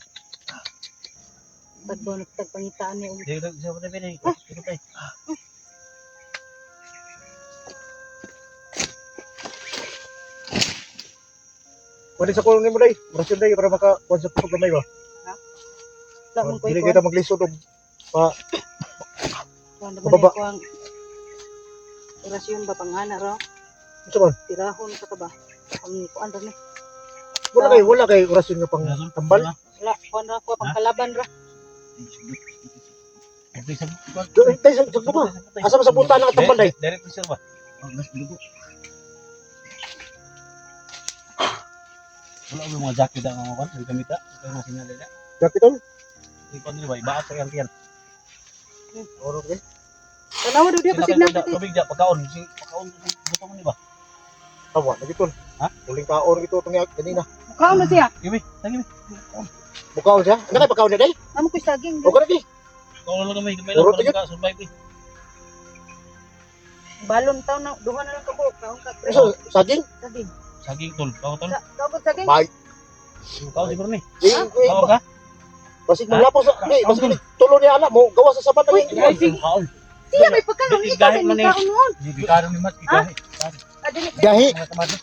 Pagbonot, tagpangitaan niya. Dito sa mga pinay. Ito tayo. Pwede sa kulong ni mo day. Orasyon day para maka-kuha sa pusog gamay ba? Wala mong Hindi kuy-kuy. kita maglisod og Kuwan Bababa. naman yung orasyon ba panghana raw? Ito ba? Tirahon ka ba? Ang kuan ra ni. Wala kay orasyon nga pang tambal. Wala, kuan ra ko pangkalaban ra. Doon tayo sa baba. Asa ba sa punta ng tambal day? Direct sa ba? Dugo. Wala mo mga jacket ang mga kan, hindi kamita. Pero mga sinyal nila. Jacket tol. Hindi ko nila ba, ibaat sa yan. Oro kay. Tanawa do dia basig na pati. Tubig dia pagkaon, pagkaon buto mo ni ba? Tawa na gitol. Ha? Tuling kaon gito tong kanina. Kaon na siya. Kimi, tangi mi. Bukaw siya. Ano kay pagkaon niya day? Amo ko saging. O kana di. Kaon lang gamay Puro lang para survive. Balon taw na duha na lang ka ko. Kaon ka. Iso saging. Saging. Saging tol, kaon tol. Kaon saging. Bay. Kaon siguro ni. Eh, Kaon ka? basig maglapos sa di, basig tulo ni ana mo gawa sa sabat Uy, ng Kaon. Siya may pagkaon ni ka Gahi man ni eh. kaon mo. Hindi karo ni Mat, gahi. Adili. gahi. Mga kamado.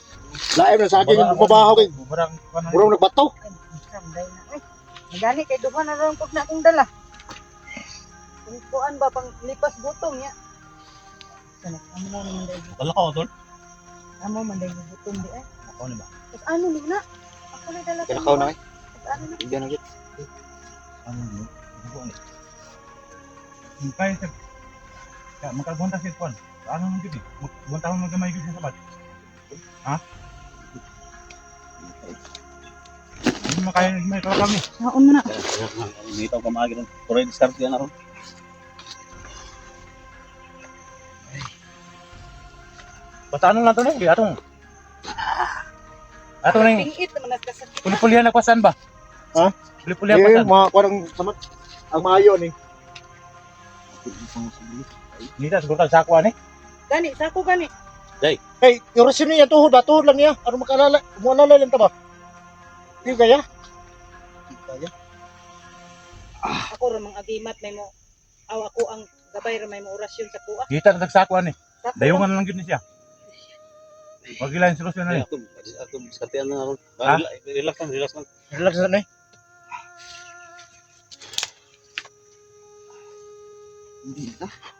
Laim na saging yung mabaho kay Burang kanon. burong nagbataw. Gani kay duha na ron pag na akong dala. Kung kuan ba pang lipas gutom ya. Sana amo mo man dai. Wala ka tol. Amo man dai gutom di ay. Kaon ni ba? Tapos ano ni na? Ako na dala. Kinakaw na kay. Ano na? Ibigyan na git. Ano ni? Dugo ni. Kaya sa kaya makabunta si Kwan. Ano mo gid? Bunta mo magamay gid sa sabat. Ha? Hindi mo kaya may kami. Kaon mo na. Hindi ito kamagi ron. Puro discard yan ron. Basta ano lang to ni? Atong. Atong ni. Pingit naman nagkasakit. Puli-pulihan na kwasan ba? Ha? Puli-pulihan Eh, kwasan. mga kuan samat ang maayo ni. Hindi ta siguro tag sakwa ni. Gani, sako gani. Hey, orasyon niya tuhod ba? Tuhod lang niya. Ano makalala? Mualala lang ta ba? Di kaya? Di kaya. Ako ra mang agimat may mo ako ang gabay ra may mo orasyon sa kuha. Kita na tag sakwa ni. Sako Dayungan lang gid ni siya. Wag ilang solusyon na ni. Ako diskarte na ako. Ha? Relax lang. Relax na ni.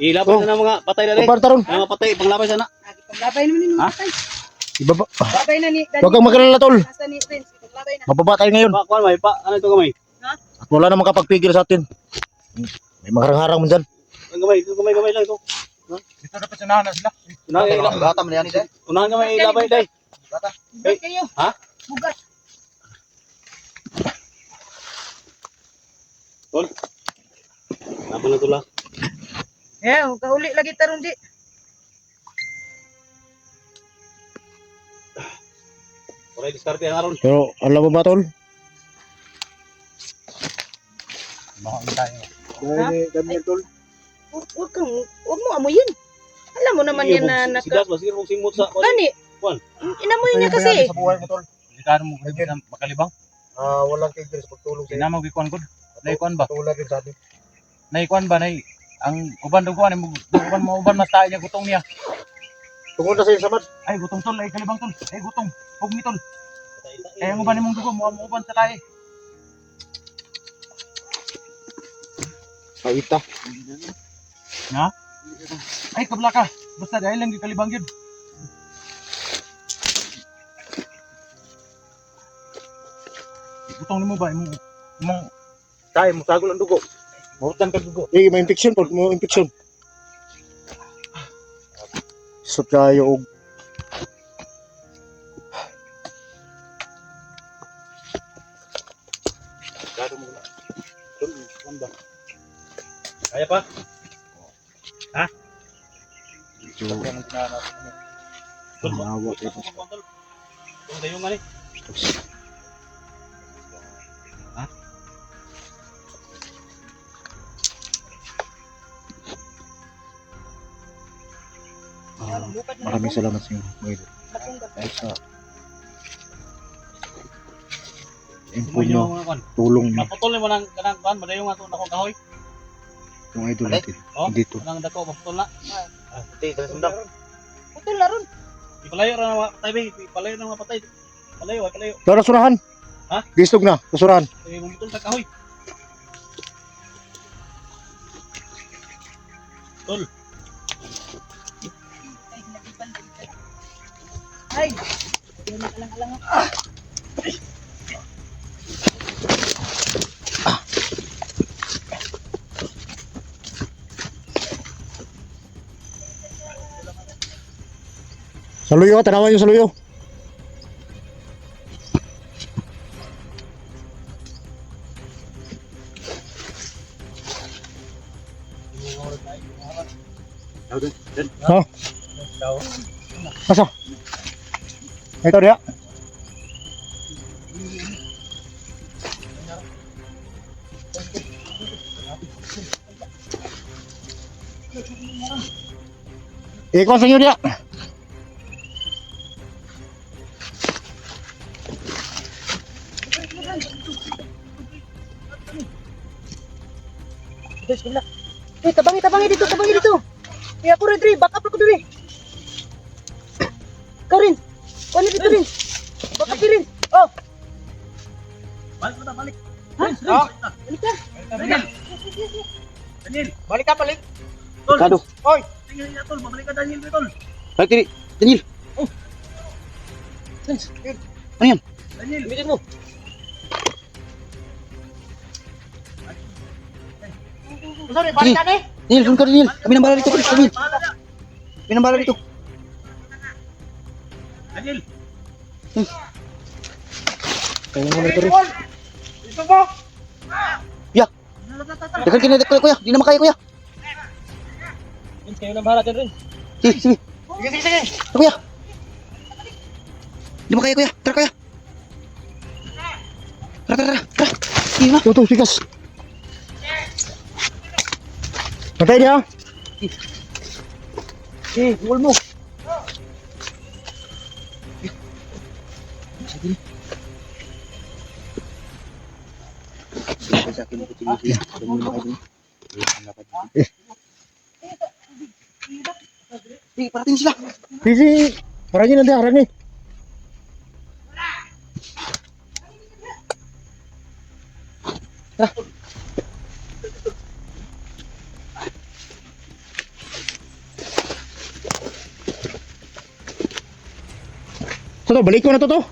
Ilaban na ng mga patay na rin. Kumpar taron. Mga patay, panglaban sana. Lagi panglabay naman ni Ha? Matay. Ibaba. Labay na ni Dani. Huwag kang magalala tol. Asa ni Prince, panglabay na. Mababa tayo ngayon. Pa, kuan may pa, ano ito gamay? At wala na makapagpigil sa atin. May maharang-harang mo dyan. Ang gamay lang ito. Dito dapat sanahan na sila. Unahan Bata man yan ide. gamay ilabay day. Bugat kayo. Ha? Bugat. Apa na tula? Eh, kauli lagi taron di. Oray diskarte ang aron. Pero alam mo ba tol? Baka tayo. Kami tol. Huwag mo amuyin. Alam mo naman yan na naka... Sigas basir mong simot sa Gani, Kuan. inamoy niya kasi. Sa buhay mo tol. Dikaro mo makalibang. Walang tigil sa pagtulong sa iyo. Sinamag ikuan gud. Naikuan ba? Tulad din sa atin. Naikuan ba nay ang uban duguan mo duguan mo uban mas tayo niya gutong niya. Tungod na sa iyo samad. Ay gutong tol ay kalibang tol. Ay gutong. Ug mi tol. Ay ang uban nimong dugo mo uban sa tayo. Kaita. Ay kabla ka. Basta dahil lang gikalibang gyud. Gutong nimo ba imong Tayo mo sagol ang dugo. Mahutan ka dugo. Eh, may infection tol, may infection. So tayo og Dado mo na. Tol, kanda. kaya pa. Mahawa ito. Tol dayo nga ni. Maraming salamat sa inyo. Mga idol. Dahil sa info nyo, tulong nyo, Maputol mo nang kanang kuan madayon nga to nako kahoy. yung idol natin. Oh? Dito. Nang dako maputol na. Ate, sa sundak. Putol na ron. Ipalayo ra na patay ba? Ipalayo na mga patay. Palayo ay palayo. So, nasurahan. Ha? Gisog na, nasurahan. Ay maputol sa kahoy. Tol. Ay, yun na lang. Saluyo, tanawan yung saluyo. Ha? Asa? Ito dia. Ikaw sa inyo dia. Bismillah. Eh, tabangi dito. Kaya ako rin, back up ako diri. Ikaw rin. Kuha dito rin. Back up rin. Oh, Balik mo ta balik. ha? Oh. Balik ka. Daniel. Daniel. Balik ka, balik. Tol. Kado. Hoy! Tingnan niya tol, babalik ka Daniel tol. Balik diri. Daniel. Daniel. Bitin mo. Sorry, balik ka ni. Daniel, doon ka Daniel. Kami nang bala dito. Daniel. Bahala na. Kami nang bala dito. Daniel. Kaya mo dito rin. Ito mo. Dekan kini dekan kuya. Di na makaya kuya. Kayo nang bahala rin. Sige, sige. Sige. Kuya. Di makaya kuya. Tara kuya. Tara. Sige na. Tuh, sigas. Patay dia. Bukul mo. Parating sila. Sige, parangin nanti harangin. So, balik ko na to.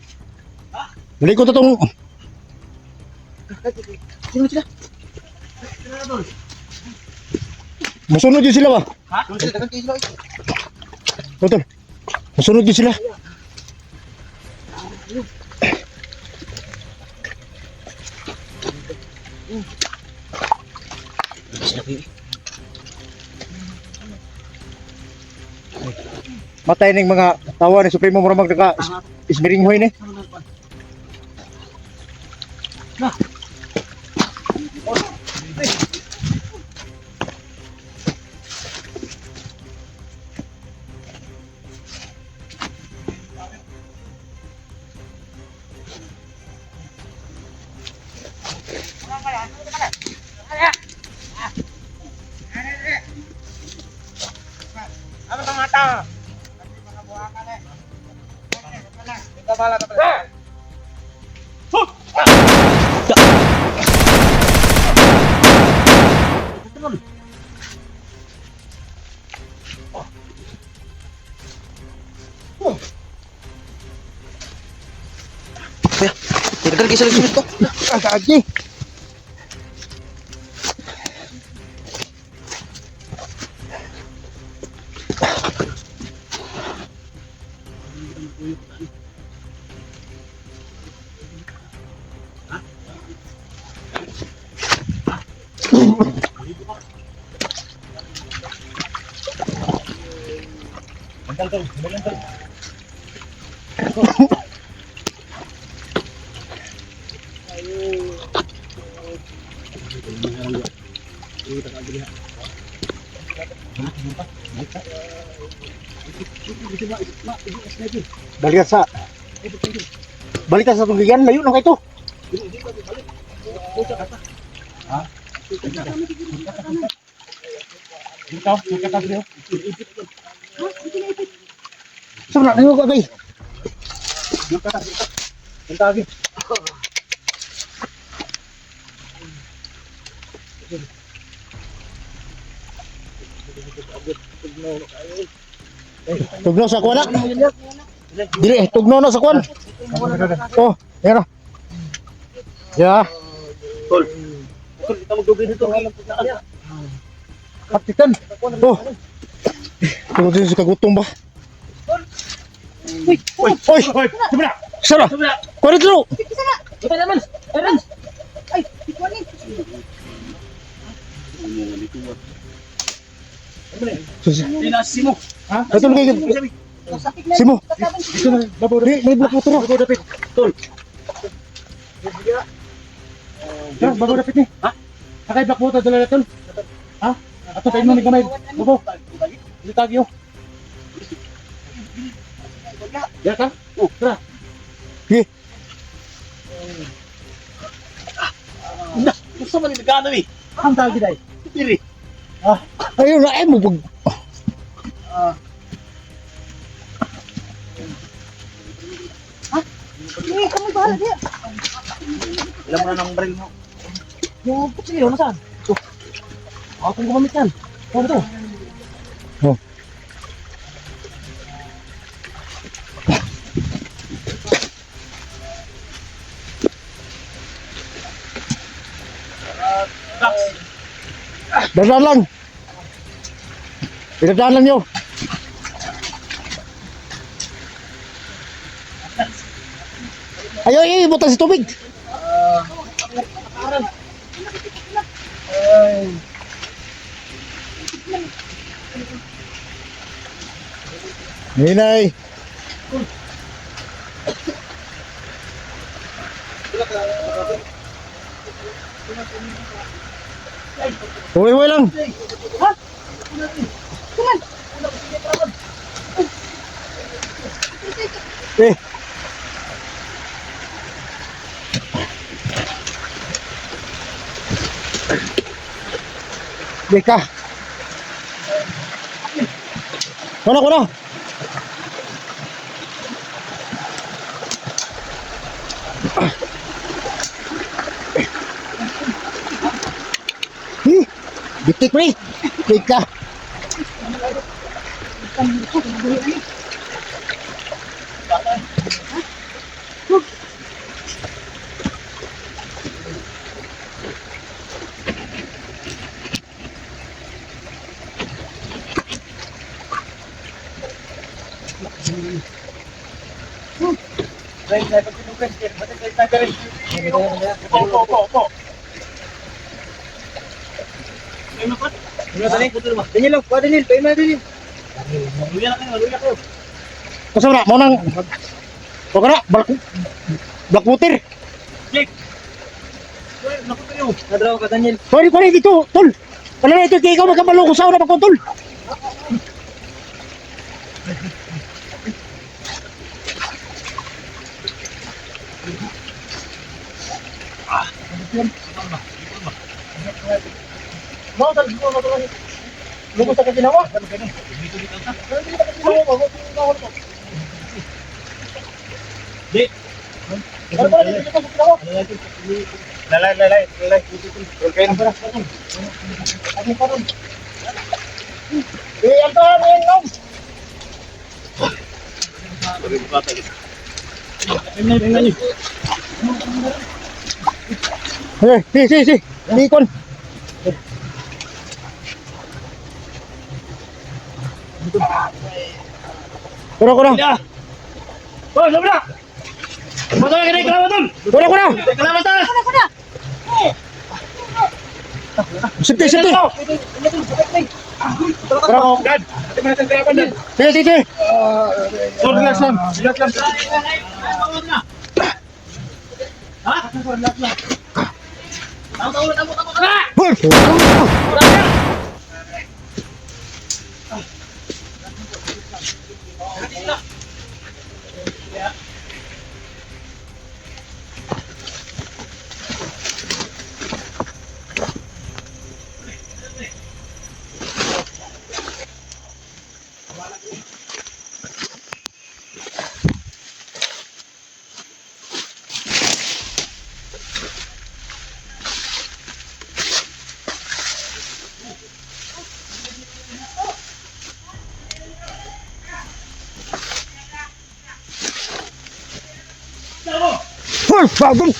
Balik ko to tong. Sino sila? Masunod din sila ba? Ha? Betul. Masunod din sila. Matay ning mga tawa ni Supremo mura magdaka ismiringhoy ni. Tidak kisah lagi to. Kagi. Balikan sa tunggigan, layo na kayo. Sama na ko kay. Tugno sa kuwan na. Dili, tugno na sa kuwan. Oh, yan na. Ya. Tol, kita magdugay dito. Kapitan. Oh. Tunggu din sa kagutom ba? Oy, sabra. Sara. Kuwan dito. Ito naman. Erens. Ay, ikuanin. Dinasimo. Ha? Ito na kayo. Sakit na. Simo. Kasabang Ito na. May blok motor. Bago dapit. Tol. Ya, bago dapit ni. Ha? Sakay blok motor dala naton. Ha? Ato tayo mo ni gamay. Bago. Litag yo. Ya ka? Oh, tara. Sige. Gusto man ni gano eh. Ang tagi dai. Diri. Ayun na mo pag Hindi, kami bahala diya. Ilan mo na ng baril mo? Yung putsilyo, nasaan? Ako kung gumamit yan. Ano to? dadaan lang. Dadaan lang nyo. Ayo, butas si tubig. Ninay. Uwi lang. Eh. Deka. Kono. Bitik ni. Deka. Kayo na pa. Daniel, oh, kuha Daniel, kayo na Daniel. Luya na kayo. Kasama na, mo nang... Huwag ka na, black water. Naku kayo. Nadraw ka Daniel. Pwede dito, tol. Wala na ito, ikaw magkabalo ko sa una pa ko, tol. Mau tadi gua na tuloy. Lugo sa kinawa. Di. Lalay. Okay na pala. Ang tahan yan, Nom. Si. Likon. Kurang. Oh, sabi na. Matay ka na kalaman. Kurang. Kalaman ta. Siti. Kurang. Dad. Ate man sa kalaban dad. Sige. So relax lang. Ha? Tama ka na. Bagong.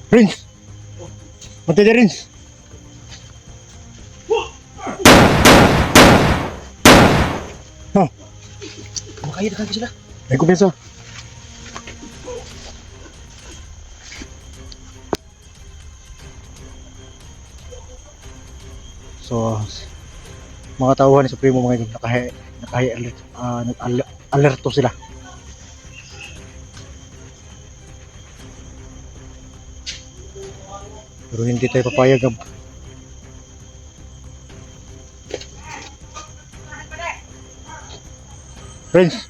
Prince. Mati dia Prince. Makaya dekat sila. Aku biasa. So, mga tauhan ni Supremo mga idol, nakahi alerto sila. Pero hindi tayo papayag ng Friends.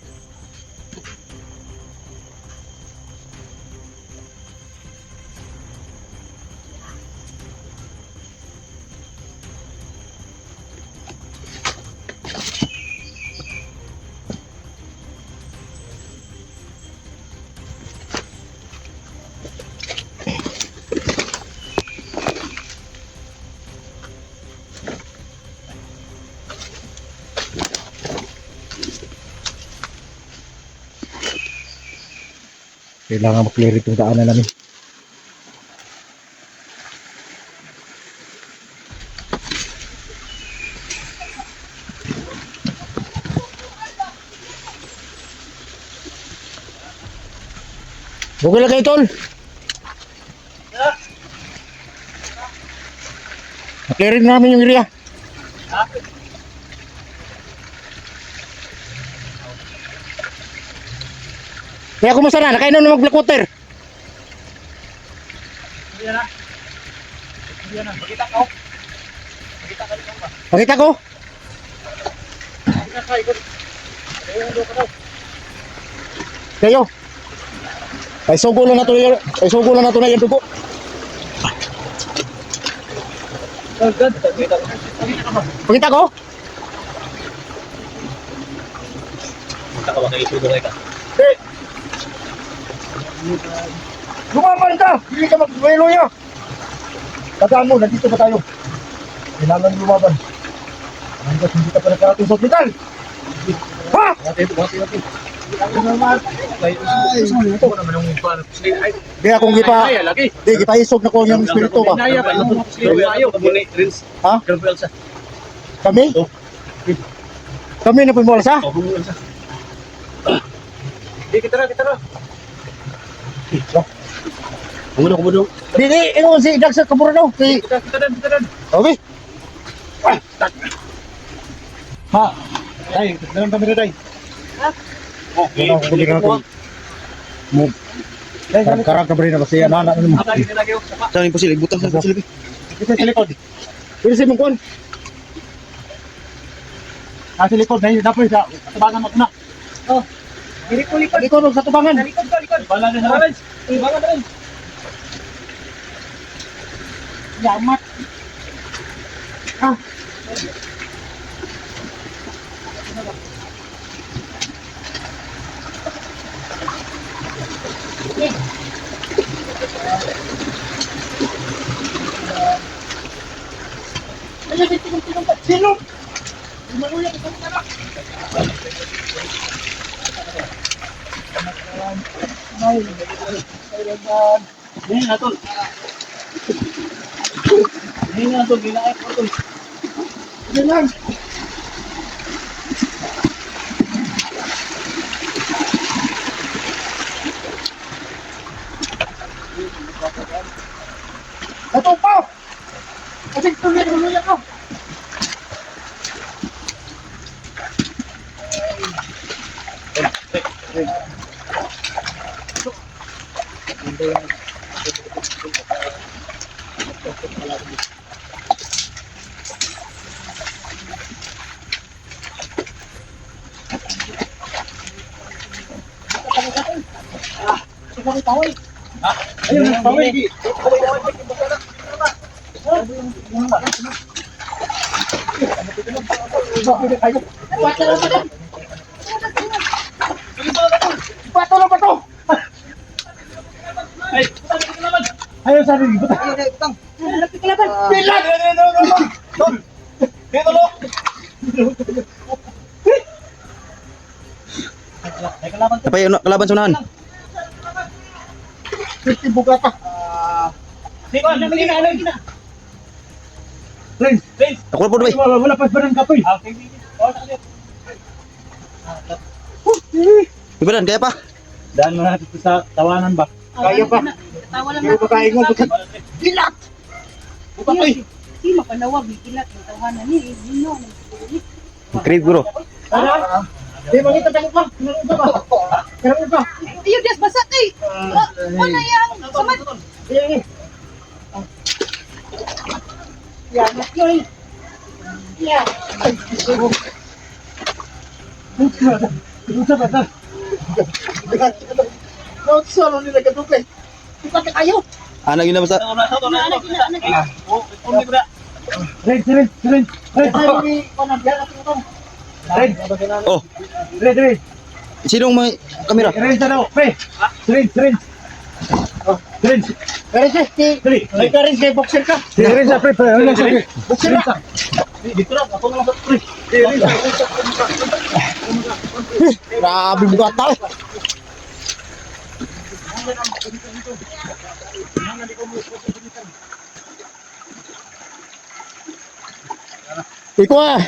Kailangan mag-clear itong daanan namin. Okay lang kayo, tol. Clearin namin yung area. Kaya kumusta na? Nakainom na mag-black water. Pakita ko. Kayo. Ay sugo lang na to na yung dugo. Pakita ko. Punta ka ba kay Isugo ka? Lumaban ka! Hindi ka magbuelo niya! Tandaan mo, nandito pa tayo. Kailangan lumaban. Hanggat hindi ka pa nakarating sa hospital. Ha? Di akong di gipaisog na ko yung espiritu ba? Ha? Kami? Kami na pumulsa? Di, ino si Dag sa Kaburano. Okay. Ha? Tay, dalam kami na tay. Wala ko kami na tay. Mo. Karang kabri na kasi anak mo. Saan yung posilig? Butang sa posilig. Ito sa likod. Pero si mong kon. Sa likod na yun, dapat sa tabangan mo na. Oh. Likod. Likod sa tabangan. Likod. Bala na sa rin. Tabangan na rin. Yamat. Ah. Sino? Maluya ka sa kana. Ni atol. Ni atol ginaay ko atol. Dilan. Ato pa. Kasi tuloy ako. Ayun, tawag. Patulong pa to. Ayun, sabi ko. Bilang. Dito lo. Apa yung kalaban sa unahan? Buka pa. Di ba, naging na. Friends. Ako na po doy. Wala pa ba ng kapoy? Ibadan, kaya pa? Daan mo natin sa tawanan ba? Kaya pa. Tawa lang Hindi ko makaingon. Dilat! Buka pa eh. Di mapanawag, ikilat ng tawanan ni Gino. Crib bro. Ano? Di makita tayo pa. Kinaruga ba? Kinaruga. Ayun, Des, basa kay. Wala yang. Samad. Ayan eh. Yan, yun. Yan. Buka ba ta? Solo nila kadukay. Buka ka tayo. Anak yun na basta. Red. Red, Oh, Red. sinong may kamera? Red na daw. Pre. Red. Oh, Red. May ka rin kay boxer ka. Red sa pre. Boxer ka. Dito lang, ako naman sa pre. Grabe buka tayo. Ikaw ah.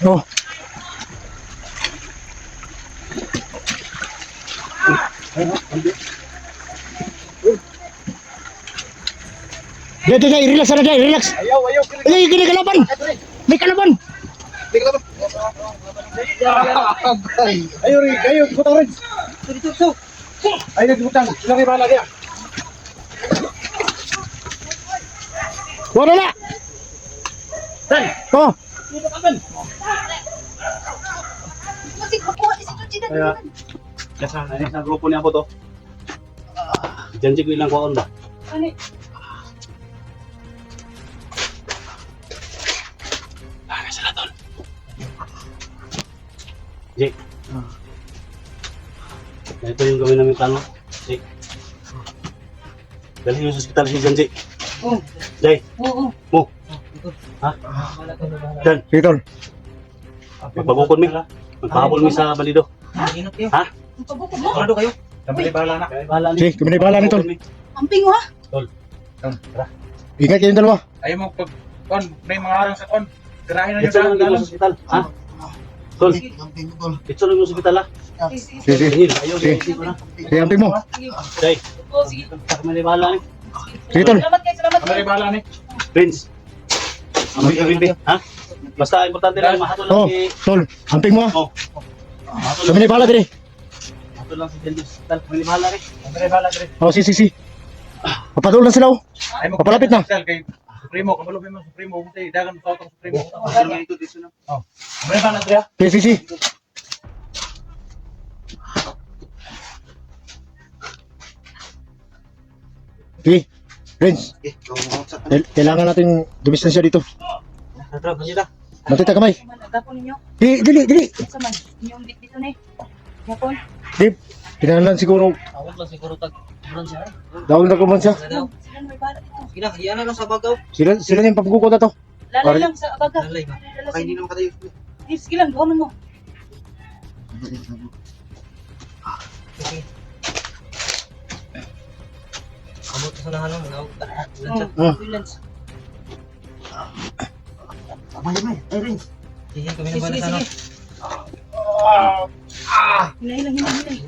Oh. Dito relax na dyan, relax. Ayaw. Ay, gini kalaban. May kalaban. Ayaw, butang rin. Ayaw, butang. Sila may bahala niya. Wala na! Oh! Kaya, sa grupo niya ako to. Diyan ko ilang kuwaon ba? Bagay sila tol. Jake. Ito yung gawin namin plano. Jake. Dalhin yung sa ospital si Jan, Jake. Oo. Jay, Oo. mo. Ha? Dan, Sige, tol. magbabukod mi. Magpahabol mi sa balido. Ingat kayo. Ha? Ang pabukod mo. Sigurado kayo. Kami bahala na. Bahala ni. Sige, kami na bahala ni tol. Amping mo ha. Ingat kayong dalawa. Ayaw mo pag kon, may mga harang sa kon. Tirahin na yung Dito lang daan. yung sa ospital. Ha? Tol, dito lang yung ospital ha. Sige, sige. Dahil, ayaw Sige. sa ospital ha. Sige, amping mo. Jay, Oo, sige. kami na bahala ni. Sige, tol. Salamat kayo, salamat Kami kayo. bahala ni. Prince. Ano yung rin, ha? Basta importante lang mahatol lang Oh, si... tol. Amping mo ha. Oh. Mahatol Kami na bahala dire. lang si Jan sa ospital. Kami na bahala rin. Kami bahala dire. Oh, sige, sige. Papatulan sila oh. Ay mo Papalapit na. Sel kay Supremo, kamalupin mo Supremo, kung dagan sa otong Supremo. Oh. Kami bahala dire. Sige, sige, sige. Sige. Friends, kailangan natin dumistansya dito. Tara, masita. Matita kamay. Agapon ninyo. Dili. Sa man. Inyong bit dito na eh. Yapon. Di, kinahalan siguro. Tawag lang siguro tag. Bulan siya. Dawag na kuman siya. Sila na may bala dito. Kina, iyan na lang sa bagaw. Sila yung pagkuko na to. Lalay Pare. lang sa abaga. Lalay ba? Ay, hindi naman katayo. Sige lang, gawin mo. Abot sa nahan mo. Bulan siya. Ambulance. Sige, kami na Sige, ba na sige, sa ano? sige. Hinahilang, hinahilang.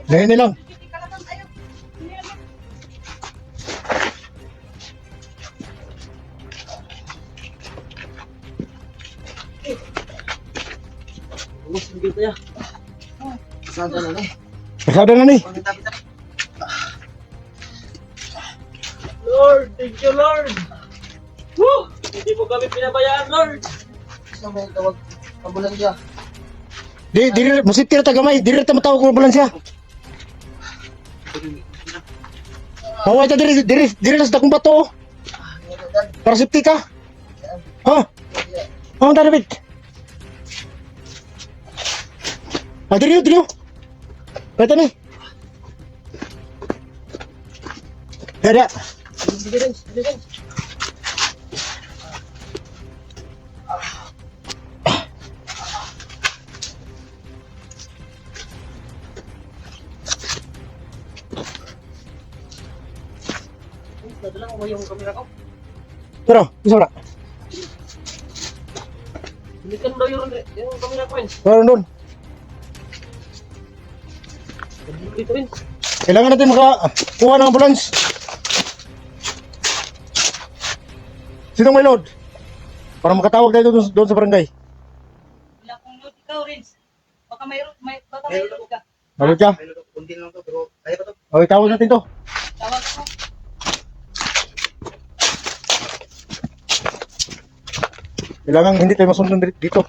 Lahin lang. Ubus dito ya. Saan na lang? Pasada na ni. Lord, thank you Lord. Woo! Hindi mo kami pinabayaan Lord. Saan ba yung tawag? Ambulansya. Diri, musit tira tagamay. Diri ta matawag ko ambulansya. Maway ta diri sa dakong bato. Oh. Para safety ka. Ha? Oh, David. Diri. Pwede ni. Dada. Sige rin, sige rin. Nadala mo yung kamera ko. Pero, isa na. Balikan daw yung kamera ko eh. Meron doon. Dito rin. Kailangan natin makakuha ng ambulance. Sinong may load? Para makatawag tayo doon sa barangay. Wala kong load ikaw, Rins. Baka may load ka. Load ka? Kunti lang to pero kaya pa to. Okay, tawag natin to. Tawag ko. Kailangan hindi tayo masundon dito.